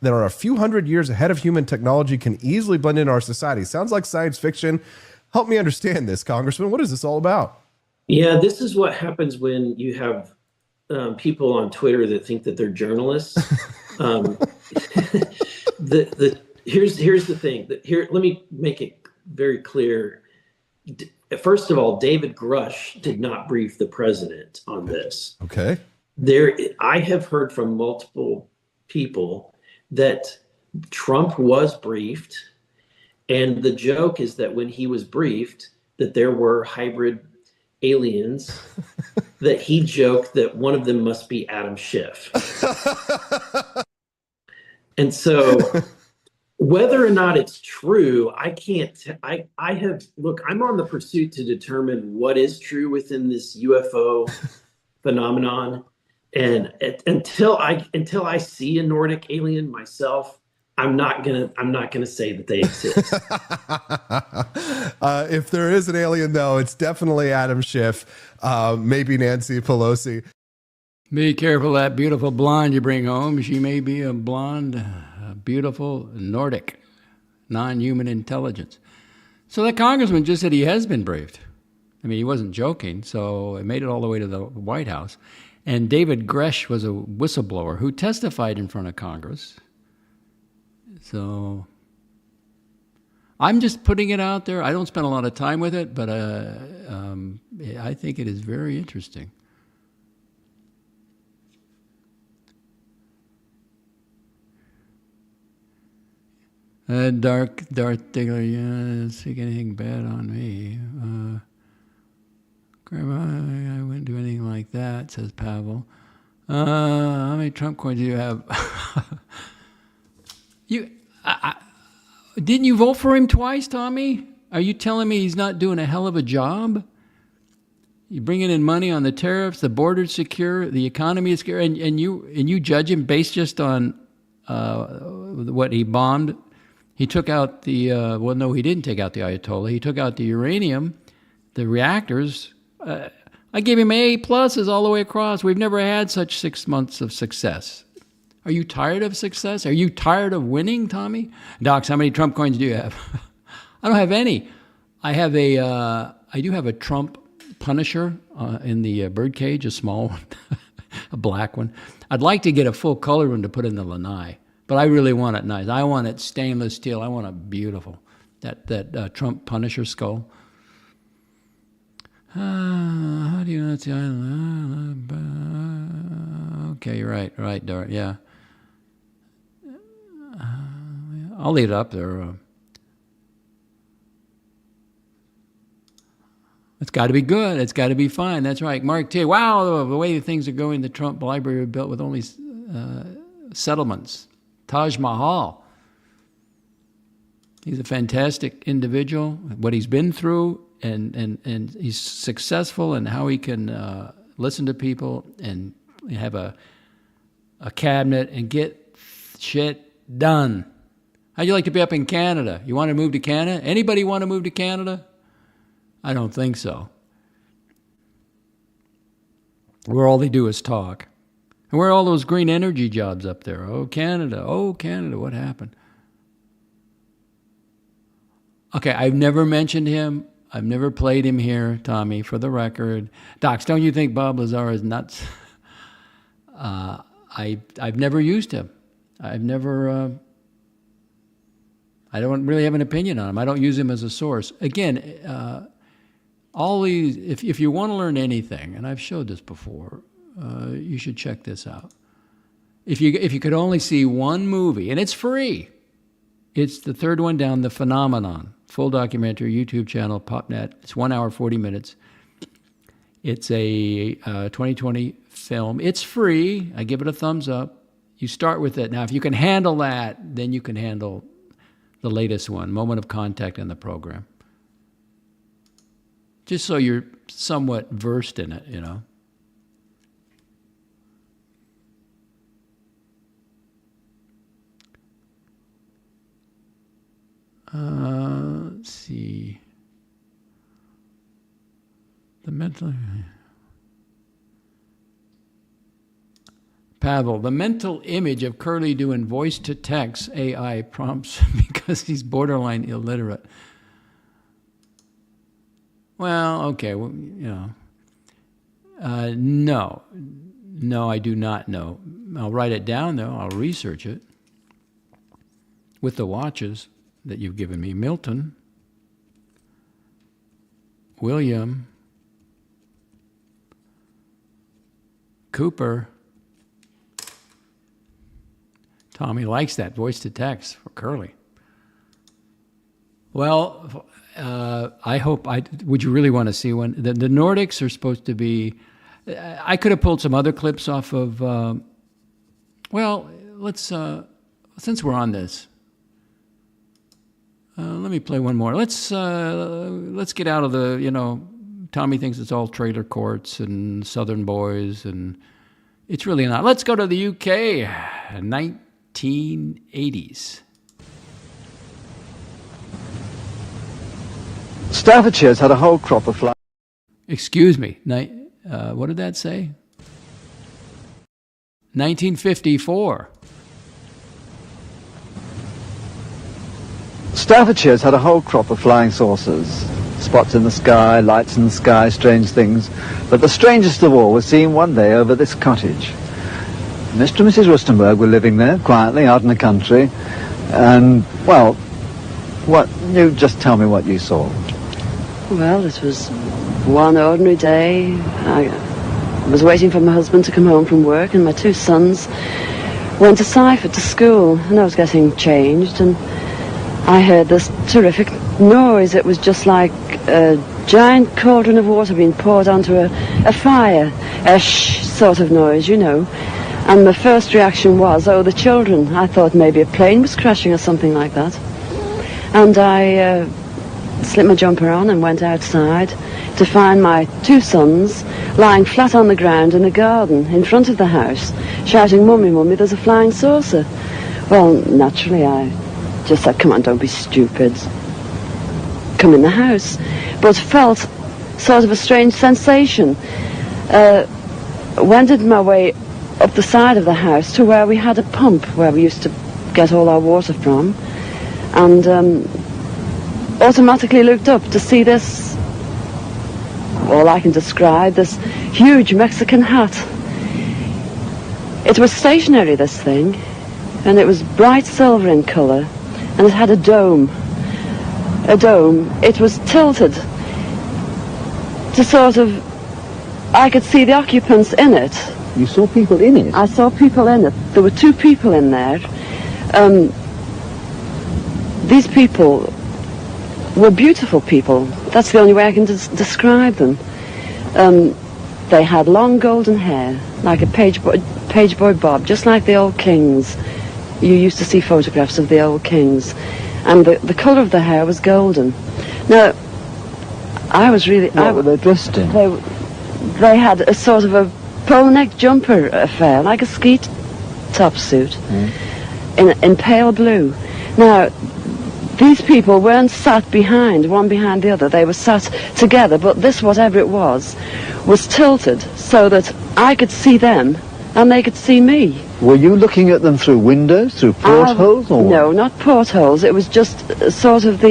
are a few hundred years ahead of human technology, can easily blend into our society. Sounds like science fiction. Help me understand this, Congressman. What is this all about? Yeah, this is what happens when you have people on Twitter that think that they're journalists. Here's the thing. Let me make it very clear. First of all, David Grush did not brief the president on this. Okay. I have heard from multiple people that Trump was briefed, and the joke is that when he was briefed that there were hybrid aliens, that he joked that one of them must be Adam Schiff. And so whether or not it's true, I can't, look, I'm on the pursuit to determine what is true within this UFO phenomenon. And until I see a Nordic alien myself, I'm not gonna say that they exist. If there is an alien, though, it's definitely Adam Schiff, maybe Nancy Pelosi. Be careful that beautiful blonde you bring home. She may be a blonde, beautiful Nordic, non-human intelligence. So that congressman just said he has been briefed. I mean, he wasn't joking, so it made it all the way to the White House. And David Grush was a whistleblower who testified in front of Congress. So I'm just putting it out there. I don't spend a lot of time with it, but I think it is very interesting. Darth Diggler, yeah, doesn't think anything bad on me. I wouldn't do anything like that, says Pavel. How many Trump coins do you have? Didn't you vote for him twice, Tommy? Are you telling me he's not doing a hell of a job? You're bringing in money on the tariffs, the border's secure, the economy is secure, and you judge him based just on what he bombed. He took out the, well, no, he didn't take out the Ayatollah. He took out the uranium, the reactors. I gave him A pluses all the way across. We've never had such 6 months of success. Are you tired of success? Are you tired of winning, Tommy? Docs, how many Trump coins do you have? I don't have any. I do have a Trump Punisher in the birdcage, a small one, a black one. I'd like to get a full color one to put in the lanai. But I really want it nice. I want it stainless steel. I want it beautiful. That Trump Punisher skull. How do you know it's the island? Okay, you're right, Dart. Yeah. I'll leave it up there. It's got to be good. It's got to be fine. That's right. Mark T. Wow, the way things are going, the Trump library were built with only settlements. Taj Mahal. He's a fantastic individual. What he's been through, and he's successful in how he can listen to people and have a cabinet and get shit done. How'd you like to be up in Canada? You want to move to Canada? Anybody want to move to Canada? I don't think so. Where all they do is talk. And where are all those green energy jobs up there? Oh, Canada, what happened? Okay, I've never mentioned him. I've never played him here, Tommy, for the record. Docs, don't you think Bob Lazar is nuts? I've never used him. I've never... I don't really have an opinion on him. I don't use him as a source. Again, all these... If you want to learn anything, and I've showed this before... you should check this out. If you could only see one movie, and it's free, it's the third one down, The Phenomenon, full documentary, YouTube channel, PopNet. It's 1 hour, 40 minutes. It's a 2020 film. It's free. I give it a thumbs up. You start with it. Now, if you can handle that, then you can handle the latest one, moment of contact in the program. Just so you're somewhat versed in it, you know. Let's see. The mental... Pavel, the mental image of Curly doing voice-to-text AI prompts because he's borderline illiterate. Well, okay, well, you know. No, I do not know. I'll write it down, though. I'll research it with the watches that you've given me. Milton, William, Cooper. Tommy likes that voice-to-text for Curly. Well, I hope would you really want to see one? The Nordics are supposed to be, I could have pulled some other clips off of, well, let's, since we're on this, let me play one more. Let's get out of the, you know, Tommy thinks it's all trailer courts and Southern boys, and it's really not. Let's go to the UK, 1980s. Staffordshire's had a whole crop of flying. Excuse me. What did that say? 1954. Staffordshire's had a whole crop of flying saucers. Spots in the sky, lights in the sky, strange things. But the strangest of all was seen one day over this cottage. Mr. and Mrs. Rustenberg were living there, quietly, out in the country. And, well, you just tell me what you saw. Well, it was one ordinary day. I was waiting for my husband to come home from work, and my two sons went to Seifert to school, and I was getting changed, and I heard this terrific noise. It was just like a giant cauldron of water being poured onto a fire, a shh sort of noise, you know. And my first reaction was, oh, the children. I thought maybe a plane was crashing or something like that. And I slipped my jumper on and went outside to find my two sons lying flat on the ground in the garden in front of the house, shouting, "Mummy, Mummy, there's a flying saucer." Well, naturally, I just said, "Come on, don't be stupid. Come in the house." But felt sort of a strange sensation. Wended my way up the side of the house to where we had a pump where we used to get all our water from, and automatically looked up to see this, all I can describe, this huge Mexican hat. It was stationary, this thing, and it was bright silver in colour, and it had a dome. It was tilted to sort of, I could see the occupants in it. You saw people in it? I saw people in it. There were two people in there. These people were beautiful people. That's the only way I can describe them. They had long golden hair, like a page boy bob, just like the old kings. You used to see photographs of the old kings. And the colour of the hair was golden. Now, I was really... What were they dressed in? They had a sort of a polo neck jumper affair, like a ski top suit, in pale blue. Now, these people weren't sat behind, one behind the other. They were sat together, but this, whatever it was tilted so that I could see them and they could see me. Were you looking at them through windows, through portholes? Or no, not portholes. It was just sort of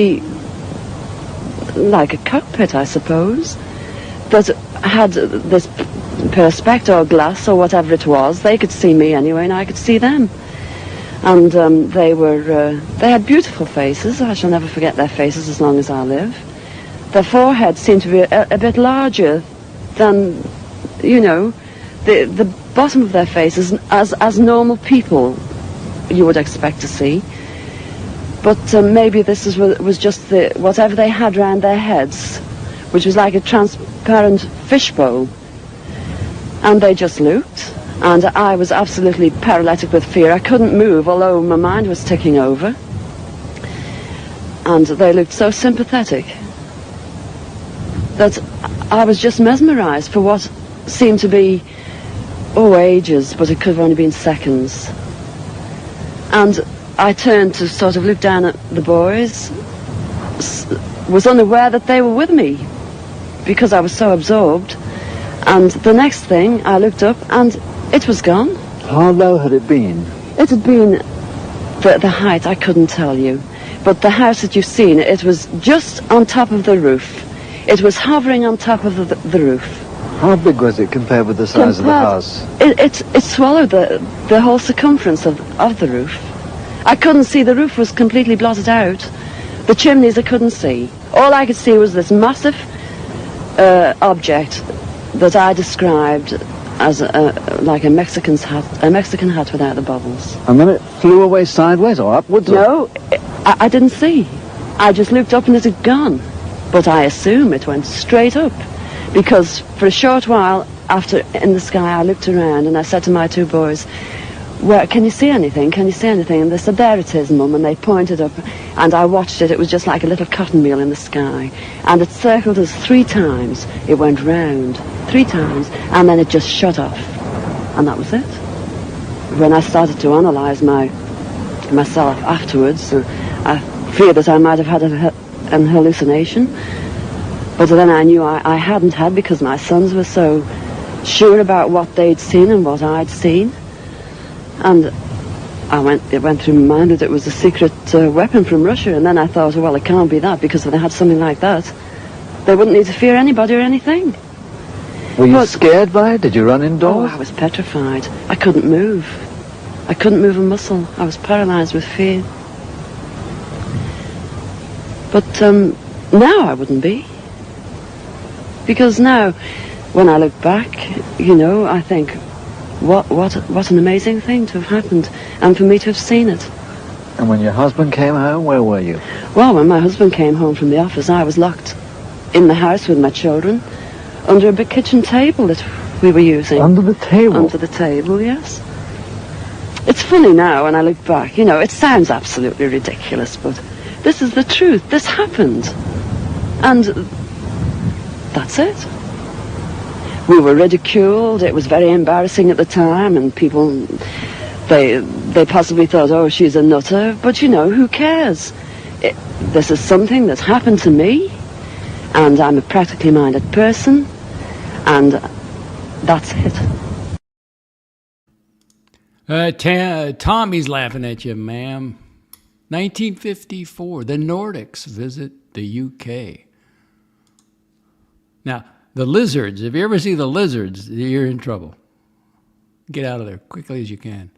like a cockpit, I suppose, that had this perspex or glass or whatever it was. They could see me anyway, and I could see them. And they had beautiful faces. I shall never forget their faces as long as I live. Their foreheads seemed to be a bit larger than, you know, the bottom of their faces as normal people you would expect to see. But maybe this was just whatever they had round their heads, which was like a transparent fishbowl. And they just looked, And I was absolutely paralytic with fear. I couldn't move, although my mind was ticking over. And they looked so sympathetic that I was just mesmerized for what seemed to be, ages, but it could have only been seconds. And I turned to sort of look down at the boys, was unaware that they were with me because I was so absorbed. And the next thing, I looked up and it was gone. How low had it been? It had been, the height, I couldn't tell you. But the house that you've seen, it was just on top of the roof. It was hovering on top of the roof. How big was it compared with the size of the house? It swallowed the whole circumference of the roof. I couldn't see, the roof was completely blotted out. The chimneys I couldn't see. All I could see was this massive object that I described as like a Mexican hat without the bubbles. And then it flew away sideways or upwards? No, I didn't see. I just looked up and it had gone. But I assume it went straight up, because for a short while after in the sky I looked around and I said to my two boys, "Where can you see anything? Can you see anything?" And they said, "There it is, Mum," and they pointed up, and I watched it. It was just like a little cotton reel in the sky, and it circled us 3 times. It went round 3 times, and then it just shut off, and that was it. When I started to analyse myself afterwards, I feared that I might have had an hallucination, but then I knew I hadn't had, because my sons were so sure about what they'd seen and what I'd seen. And it went through my mind that it was a secret weapon from Russia, and then I thought, well, it can't be that, because if they had something like that, they wouldn't need to fear anybody or anything. Were you scared by it? Did you run indoors? Oh, I was petrified. I couldn't move. I couldn't move a muscle. I was paralyzed with fear. But now I wouldn't be. Because now, when I look back, I think, what an amazing thing to have happened, and for me to have seen it. And when your husband came home, where were you? Well, when my husband came home from the office, I was locked in the house with my children, under a big kitchen table that we were using. Under the table? Under the table, yes. It's funny now when I look back, it sounds absolutely ridiculous, but this is the truth. This happened. And that's it. We were ridiculed. It was very embarrassing at the time, and people, they possibly thought, oh, she's a nutter. But, who cares? This is something that happened to me, and I'm a practically minded person, and that's it. Tommy's laughing at you, ma'am. 1954, the Nordics visit the UK. Now, the lizards, if you ever see the lizards, you're in trouble. Get out of there quickly as you can.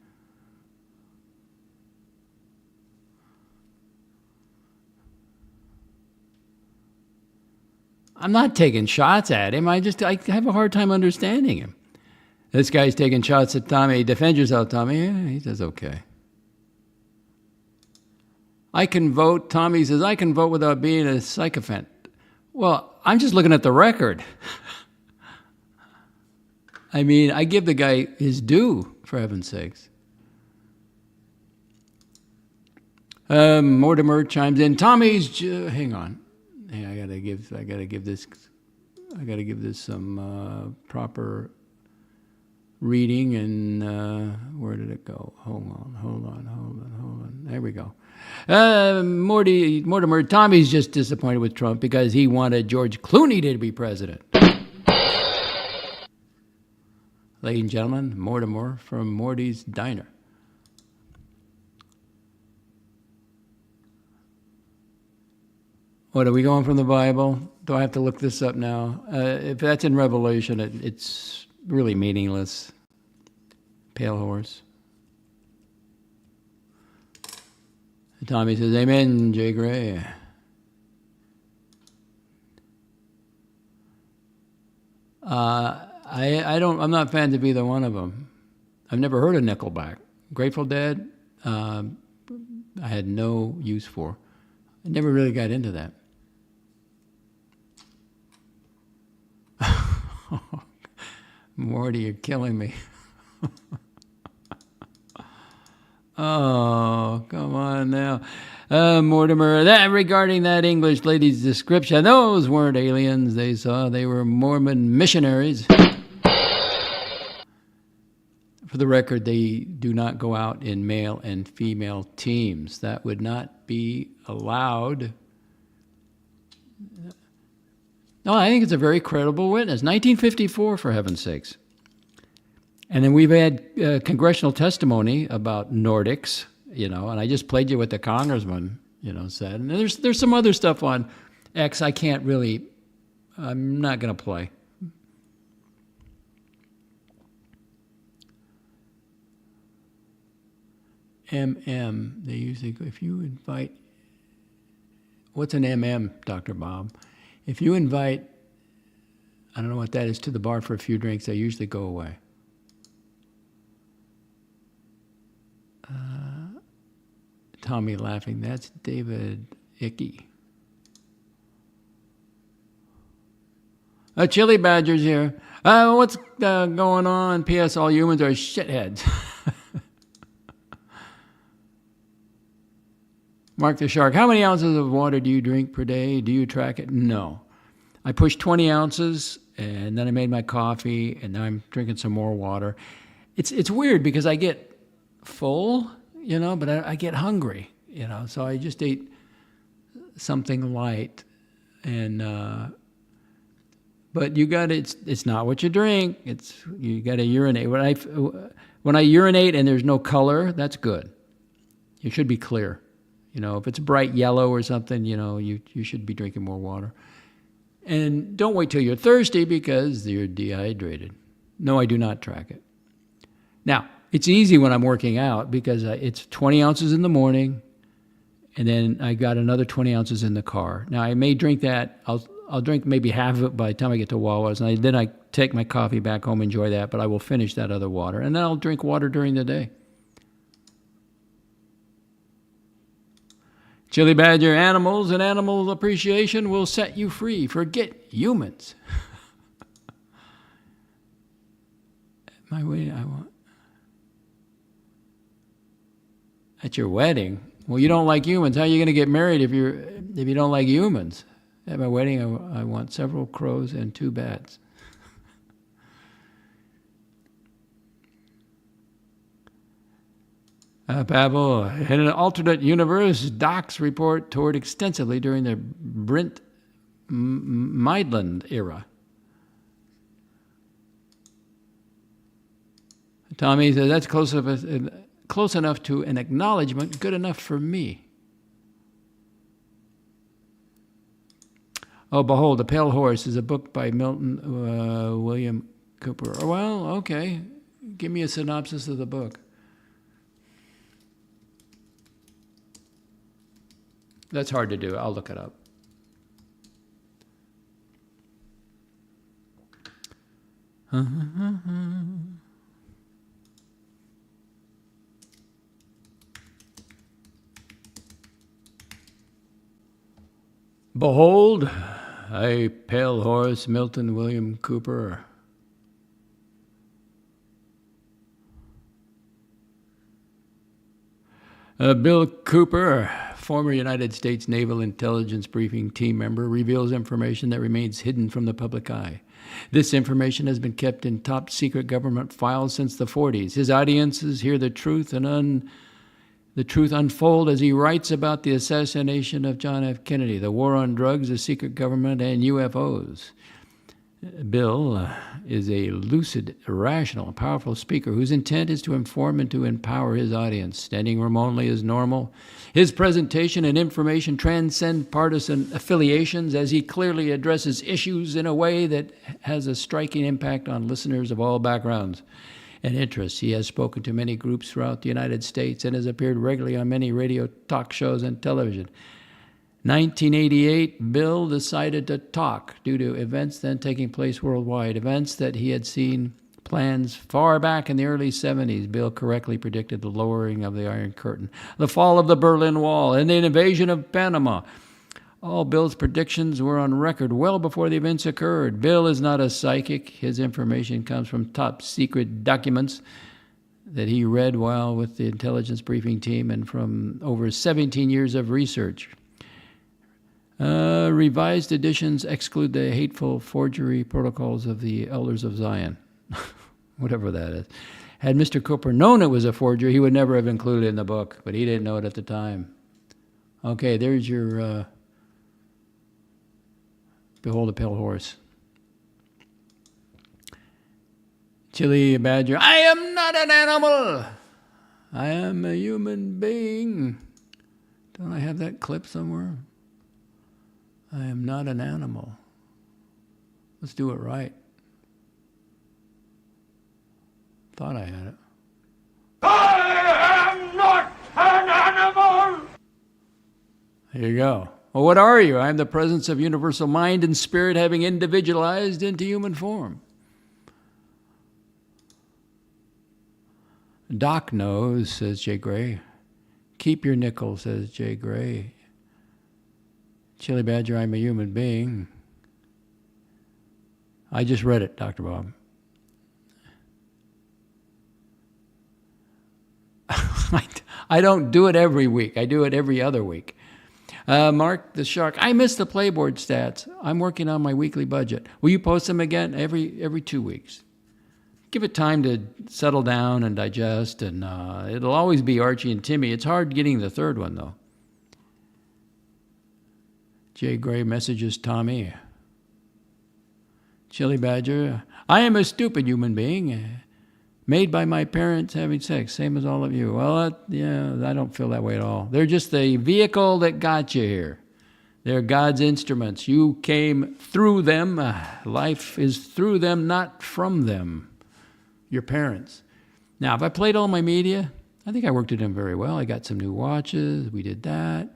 I'm not taking shots at him. I have a hard time understanding him. This guy's taking shots at Tommy. Defend yourself, Tommy. Yeah, he does okay. I can vote. Tommy says, I can vote without being a sycophant. Well, I'm just looking at the record. I mean, I give the guy his due, for heaven's sakes. Mortimer chimes in. Tommy's, hang on. Hey, I gotta give this some proper reading. And where did it go? Hold on. There we go. Mortimer, Tommy's just disappointed with Trump because he wanted George Clooney to be president. Ladies and gentlemen, Mortimer from Morty's Diner. What, are we going from the Bible? Do I have to look this up now? If that's in Revelation, it's really meaningless. Pale horse. Tommy says, amen, Jay Gray. I'm not fans of either one of them. I've never heard of Nickelback. Grateful Dead, I had no use for. I never really got into that. Morty, you're killing me. Oh, come on now. Mortimer, regarding that English lady's description, those weren't aliens they saw. They were Mormon missionaries. For the record, they do not go out in male and female teams. That would not be allowed. No, I think it's a very credible witness. 1954, for heaven's sakes. And then we've had congressional testimony about Nordics, and I just played you what the congressman, said. And there's some other stuff on X I'm not going to play. They usually go, if you invite, what's an Dr. Bob? If you invite, I don't know what that is, to the bar for a few drinks, they usually go away. Tommy laughing, that's David Icky. Chili Badger's here. What's going on? P.S. All humans are shitheads. Mark the Shark, how many ounces of water do you drink per day? Do you track it? No. I pushed 20 ounces, and then I made my coffee, and now I'm drinking some more water. It's weird because I get full, but I get hungry, so I just ate something light. And but you got it's not what you drink. You got to urinate. When I urinate and there's no color, that's good. You should be clear. If it's bright yellow or something, you should be drinking more water. And don't wait till you're thirsty because you're dehydrated. No, I do not track it. Now, it's easy when I'm working out because it's 20 ounces in the morning, and then I got another 20 ounces in the car. Now, I may drink that. I'll drink maybe half of it by the time I get to Wawa's, and then I take my coffee back home, enjoy that, but I will finish that other water. And then I'll drink water during the day. Chili Badger, animals and animal appreciation will set you free. Forget humans. My wedding, I want. At your wedding? Well, you don't like humans. How are you going to get married if you don't like humans? At my wedding, I want several crows and 2 bats. Pavel, in an alternate universe, docs report toured extensively during the Brent Maidland era. Tommy says, that's close enough to an acknowledgement, good enough for me. Oh, Behold, The Pale Horse is a book by Milton William Cooper. Well, okay. Give me a synopsis of the book. That's hard to do. I'll look it up. Behold, a Pale Horse, Milton William Cooper. Bill Cooper, former United States Naval Intelligence Briefing Team member, reveals information that remains hidden from the public eye. This information has been kept in top secret government files since the 40s. His audiences hear the truth unfold as he writes about the assassination of John F. Kennedy, the war on drugs, the secret government, and UFOs. Bill is a lucid, rational, powerful speaker whose intent is to inform and to empower his audience. Standing room only is normal. His presentation and information transcend partisan affiliations as he clearly addresses issues in a way that has a striking impact on listeners of all backgrounds and interests. He has spoken to many groups throughout the United States and has appeared regularly on many radio talk shows and television. 1988, Bill decided to talk due to events then taking place worldwide, events that he had seen plans far back in the early 70s. Bill correctly predicted the lowering of the Iron Curtain, the fall of the Berlin Wall, and the invasion of Panama. All Bill's predictions were on record well before the events occurred. Bill is not a psychic. His information comes from top secret documents that he read while with the intelligence briefing team and from over 17 years of research. Revised editions exclude the hateful forgery protocols of the Elders of Zion, whatever that is. Had Mr. Cooper known it was a forgery, he would never have included it in the book, but he didn't know it at the time. Okay, there's your Behold a Pale Horse. Chili Badger, I am not an animal. I am a human being. Don't I have that clip somewhere? I am not an animal. Let's do it right. Thought I had it. I am not an animal! There you go. Well, what are you? I am the presence of universal mind and spirit having individualized into human form. Doc knows, says Jay Gray. Keep your nickel, says Jay Gray. Chili Badger, I'm a human being. I just read it, Dr. Bob. I don't do it every week. I do it every other week. Mark the Shark, I missed the Playboard stats. I'm working on my weekly budget. Will you post them again every 2 weeks? Give it time to settle down and digest, and it'll always be Archie and Timmy. It's hard getting the third one, though. Jay Gray messages Tommy. Chili Badger, I am a stupid human being, made by my parents having sex, same as all of you. Well, yeah, I don't feel that way at all. They're just the vehicle that got you here. They're God's instruments. You came through them. Life is through them, not from them. Your parents. Now, if I played all my media, I think I worked at them very well. I got some new watches. We did that.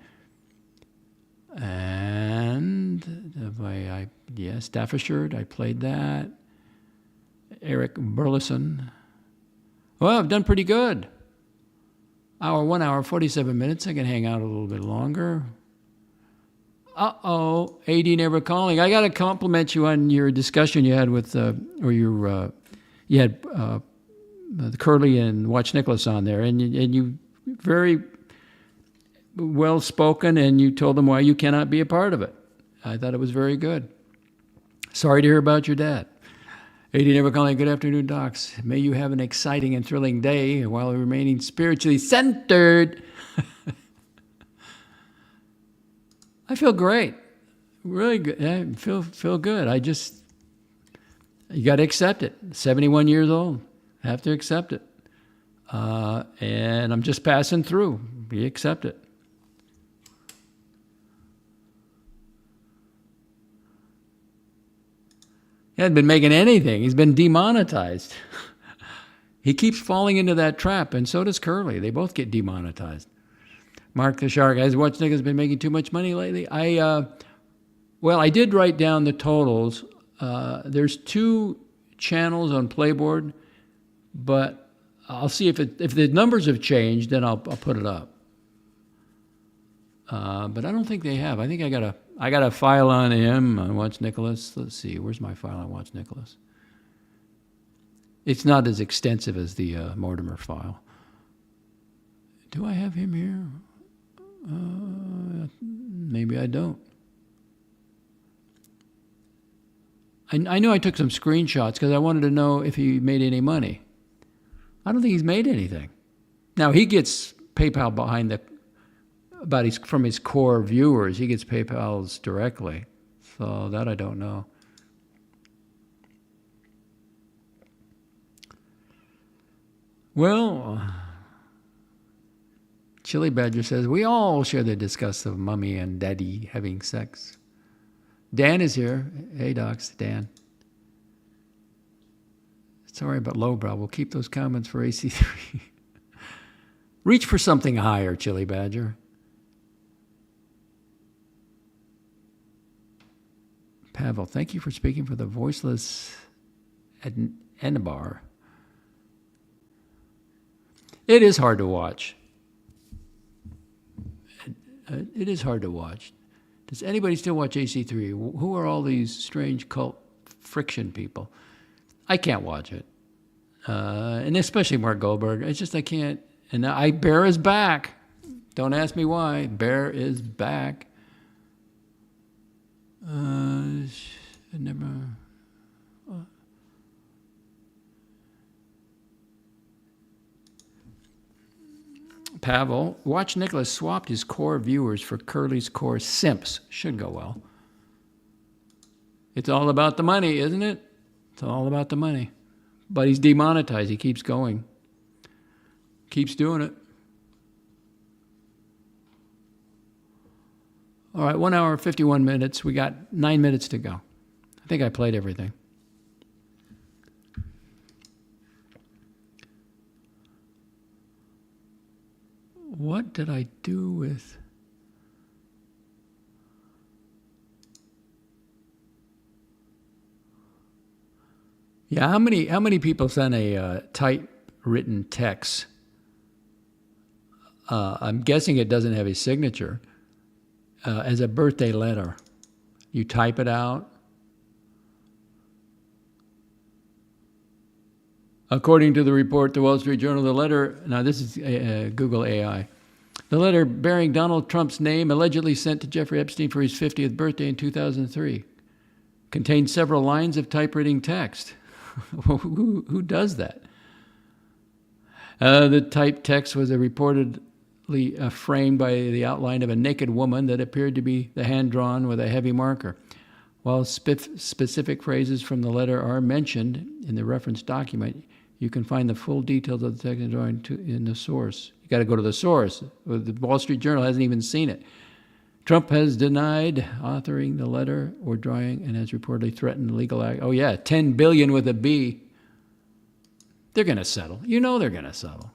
And Stafford, I played that. Eric Burleson. Well, I've done pretty good. 1 hour, 47 minutes. I can hang out a little bit longer. Uh-oh, AD never calling. I got to compliment you on your discussion you had with, you had the Curly and Watch Nicholas on there, and you very well spoken, and you told them why you cannot be a part of it. I thought it was very good. Sorry to hear about your dad. 80 Never Calling, good afternoon, docs. May you have an exciting and thrilling day while remaining spiritually centered. I feel great. Really good. I feel good. You got to accept it. 71 years old. I have to accept it. And I'm just passing through. You accept it. He hasn't been making anything. He's been demonetized. He keeps falling into that trap, and so does Curly. They both get demonetized. Mark the Shark, has Watch Nicholas been making too much money lately? I did write down the totals. There's 2 channels on Playboard, but I'll see if the numbers have changed, then I'll put it up. But I don't think they have. I think I got a file on him on Watch Nicholas. Let's see, where's my file on Watch Nicholas? It's not as extensive as the Mortimer file. Do I have him here? Maybe I don't. I knew I took some screenshots because I wanted to know if he made any money. I don't think he's made anything. Now, he gets PayPal from his core viewers. He gets PayPal's directly. So that I don't know. Well, Chili Badger says, we all share the disgust of mommy and daddy having sex. Dan is here. Hey, docs, Dan. Sorry about lowbrow. We'll keep those comments for AC3. Reach for something higher, Chili Badger. Pavel, thank you for speaking for the voiceless Enabar. It is hard to watch. It is hard to watch. Does anybody still watch AC3? Who are all these strange cult friction people? I can't watch it. and especially Mark Goldberg. It's just I can't. And Bear is back. Don't ask me why. Bear is back. Never. Pavel, watch Nicholas swapped his core viewers for Curly's core simps. Should go well. It's all about the money, isn't it? It's all about the money. But he's demonetized. He keeps going. Keeps doing it. All right, 1 hour, 51 minutes. We got 9 minutes to go. I think I played everything. What did I do with... Yeah, how many people send a typewritten text? I'm guessing it doesn't have a signature. As a birthday letter. You type it out. According to the report, the Wall Street Journal, the letter, now this is Google AI, the letter bearing Donald Trump's name allegedly sent to Jeffrey Epstein for his 50th birthday in 2003 contained several lines of typewritten text. Who does that? The typed text was reportedly framed by the outline of a naked woman that appeared to be the hand drawn with a heavy marker. While specific phrases from the letter are mentioned in the reference document, you can find the full details of the text and drawing in the source. You got to go to the source. The Wall Street Journal hasn't even seen it. Trump has denied authoring the letter or drawing and has reportedly threatened legal action. Oh yeah, $10 billion with a B. They're going to settle. You know they're going to settle.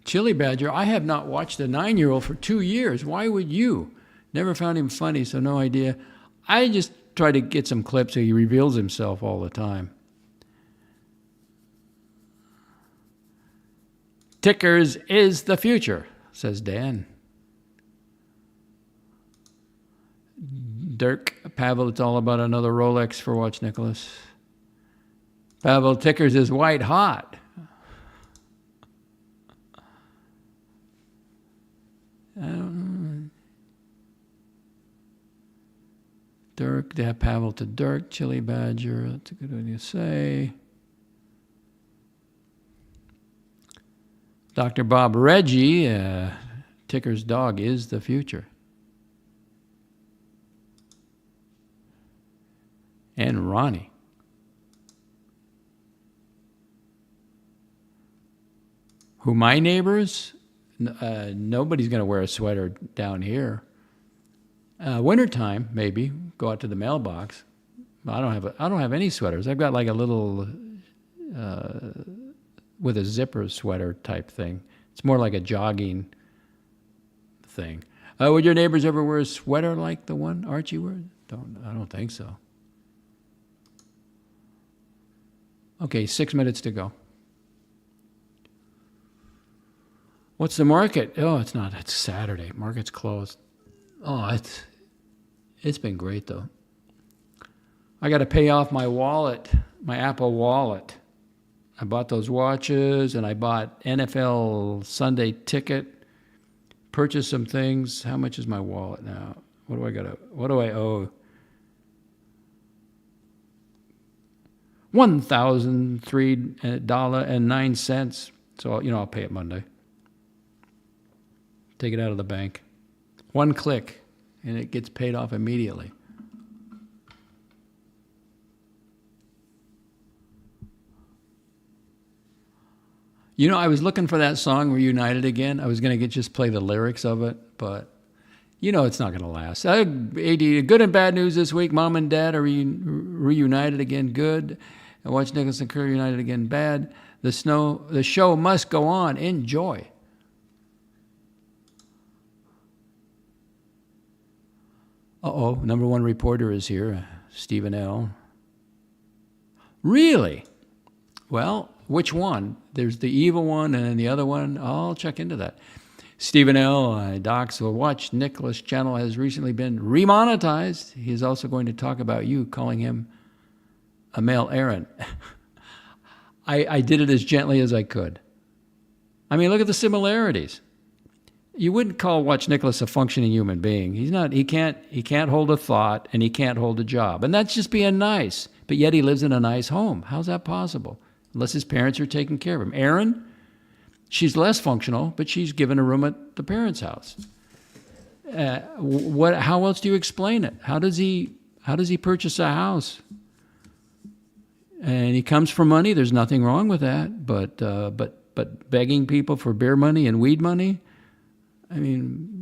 Chili Badger, I have not watched a 9-year-old for 2 years. Why would you? Never found him funny, so no idea. I just try to get some clips so he reveals himself all the time. Tickers is the future, says Dan. Dirk, Pavel, it's all about another Rolex for Watch Nicholas. Pavel, Tickers is white hot. Dirk, they have Pavel to Dirk, Chili Badger, that's a good one to say. Dr. Bob Reggie, Ticker's dog is the future. And Ronnie. Who, my neighbors? Nobody's going to wear a sweater down here. Wintertime, maybe. Go out to the mailbox. I don't have any sweaters. I've got like a little with a zipper sweater type thing. It's more like a jogging thing. Would your neighbors ever wear a sweater like the one Archie wears? I don't think so. Okay, 6 minutes to go. What's the market? Oh, it's not. It's Saturday. Market's closed. Oh, it's been great though. I got to pay off my wallet, my Apple Wallet. I bought those watches and I bought NFL Sunday ticket. Purchased some things. How much is my wallet now? What do I owe? $1,003.09. So I'll pay it Monday. Take it out of the bank. One click, and it gets paid off immediately. I was looking for that song, Reunited Again. I was going to just play the lyrics of it, but it's not going to last. AD, good and bad news this week. Mom and Dad are reunited again, good. And Watch Nicholas and Curry reunited again, bad. The show must go on. Enjoy. Uh-oh, number one reporter is here, Stephen L. Really? Well, which one? There's the evil one and then the other one. I'll check into that. Stephen L. Docs will watch Nicholas channel has recently been remonetized. He is also going to talk about you calling him a male Aaron. I did it as gently as I could. I mean, look at the similarities. You wouldn't call Watch Nicholas a functioning human being. He's not. He can't hold a thought, and he can't hold a job. And that's just being nice. But yet he lives in a nice home. How's that possible? Unless his parents are taking care of him. Aaron, she's less functional, but she's given a room at the parents' house. How else do you explain it? How does he purchase a house? And he comes for money. There's nothing wrong with that. But begging people for beer money and weed money. I mean,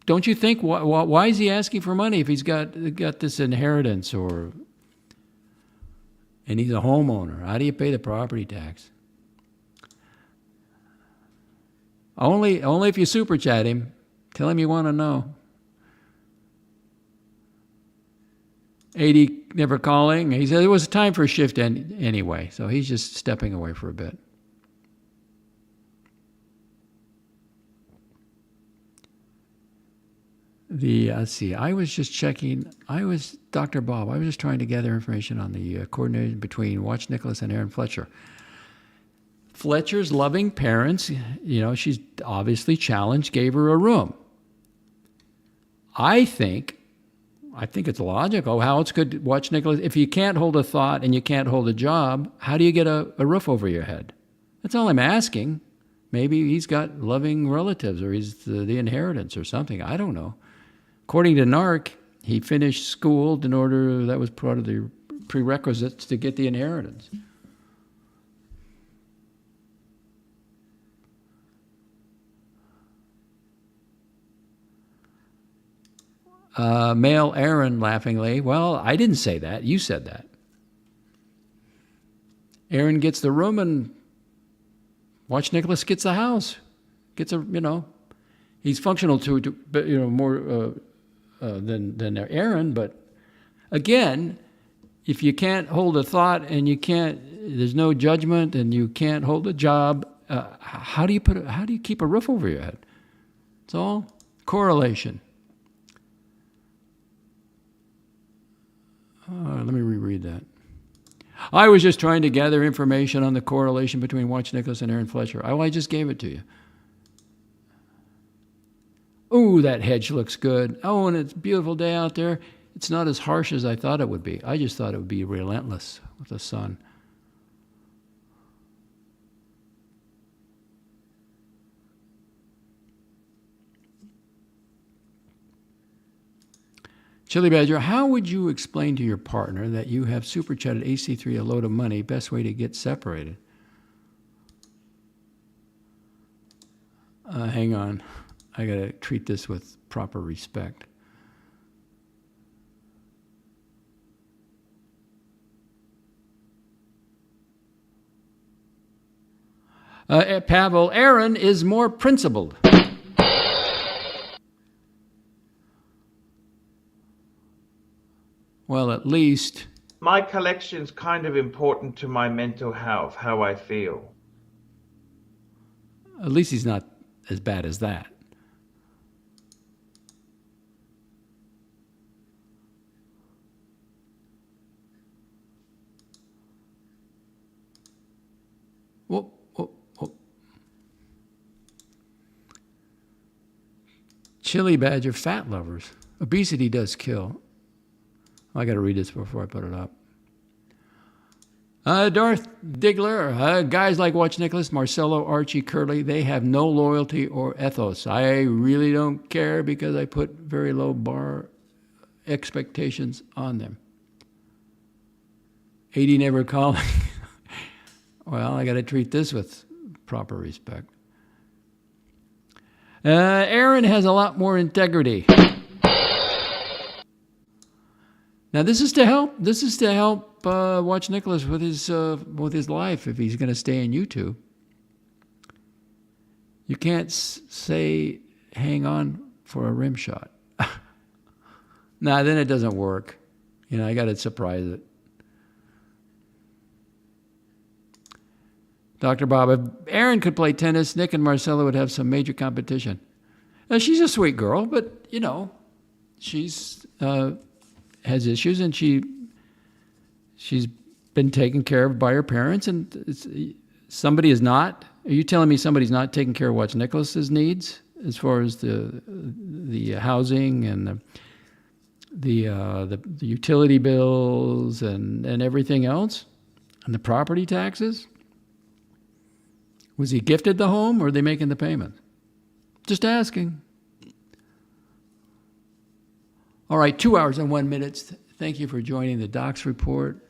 don't you think, why is he asking for money if he's got this inheritance and he's a homeowner? How do you pay the property tax? Only if you super chat him, tell him you want to know. 80 never calling. He said it was time for a shift anyway, so he's just stepping away for a bit. Let's see, I was just checking, Dr. Bob, I was just trying to gather information on the coordination between Watch Nicholas and Aaron Fletcher. Fletcher's loving parents, she's obviously challenged, gave her a room. I think it's logical. How else could Watch Nicholas, if you can't hold a thought and you can't hold a job, how do you get a roof over your head? That's all I'm asking. Maybe he's got loving relatives or he's the inheritance or something. I don't know. According to NARC, he finished school in order, that was part of the prerequisites to get the inheritance. Male Aaron laughingly, well, I didn't say that. You said that. Aaron gets the room and Watch Nicholas gets the house. Gets he's functional to more than Aaron, but again, if you can't hold a thought and there's no judgment and you can't hold a job, how do you keep a roof over your head? It's all correlation. Let me reread that. I was just trying to gather information on the correlation between Watch Nicholas and Aaron Fletcher. I just gave it to you. Ooh, that hedge looks good. Oh, and it's a beautiful day out there. It's not as harsh as I thought it would be. I just thought it would be relentless with the sun. Chili Badger, how would you explain to your partner that you have super chatted AC3 a load of money? Best way to get separated? Hang on. I got to treat this with proper respect. Pavel, Aaron is more principled. Well, at least... My collection's kind of important to my mental health, how I feel. At least he's not as bad as that. Whoop, whoop, whoop. Chili Badger, fat lovers. Obesity does kill. I got to read this before I put it up. Darth Diggler, guys like Watch Nicholas, Marcelo, Archie, Curly, they have no loyalty or ethos. I really don't care because I put very low bar expectations on them. 80 never calling. Well, I got to treat this with proper respect. Aaron has a lot more integrity. Now this is to help. This is to help Watch Nicholas with his life if he's going to stay in YouTube. You can't say hang on for a rim shot. Nah, then it doesn't work. I got to surprise it. Dr. Bob, if Aaron could play tennis, Nick and Marcella would have some major competition. Now, she's a sweet girl, but, you know, she's has issues, and she's been taken care of by her parents, and somebody is not. Are you telling me somebody's not taking care of what's Nicholas's needs as far as the housing and the utility bills and everything else, and the property taxes? Was he gifted the home, or are they making the payment? Just asking. All right, 2 hours and 1 minute. Thank you for joining the Docs Report.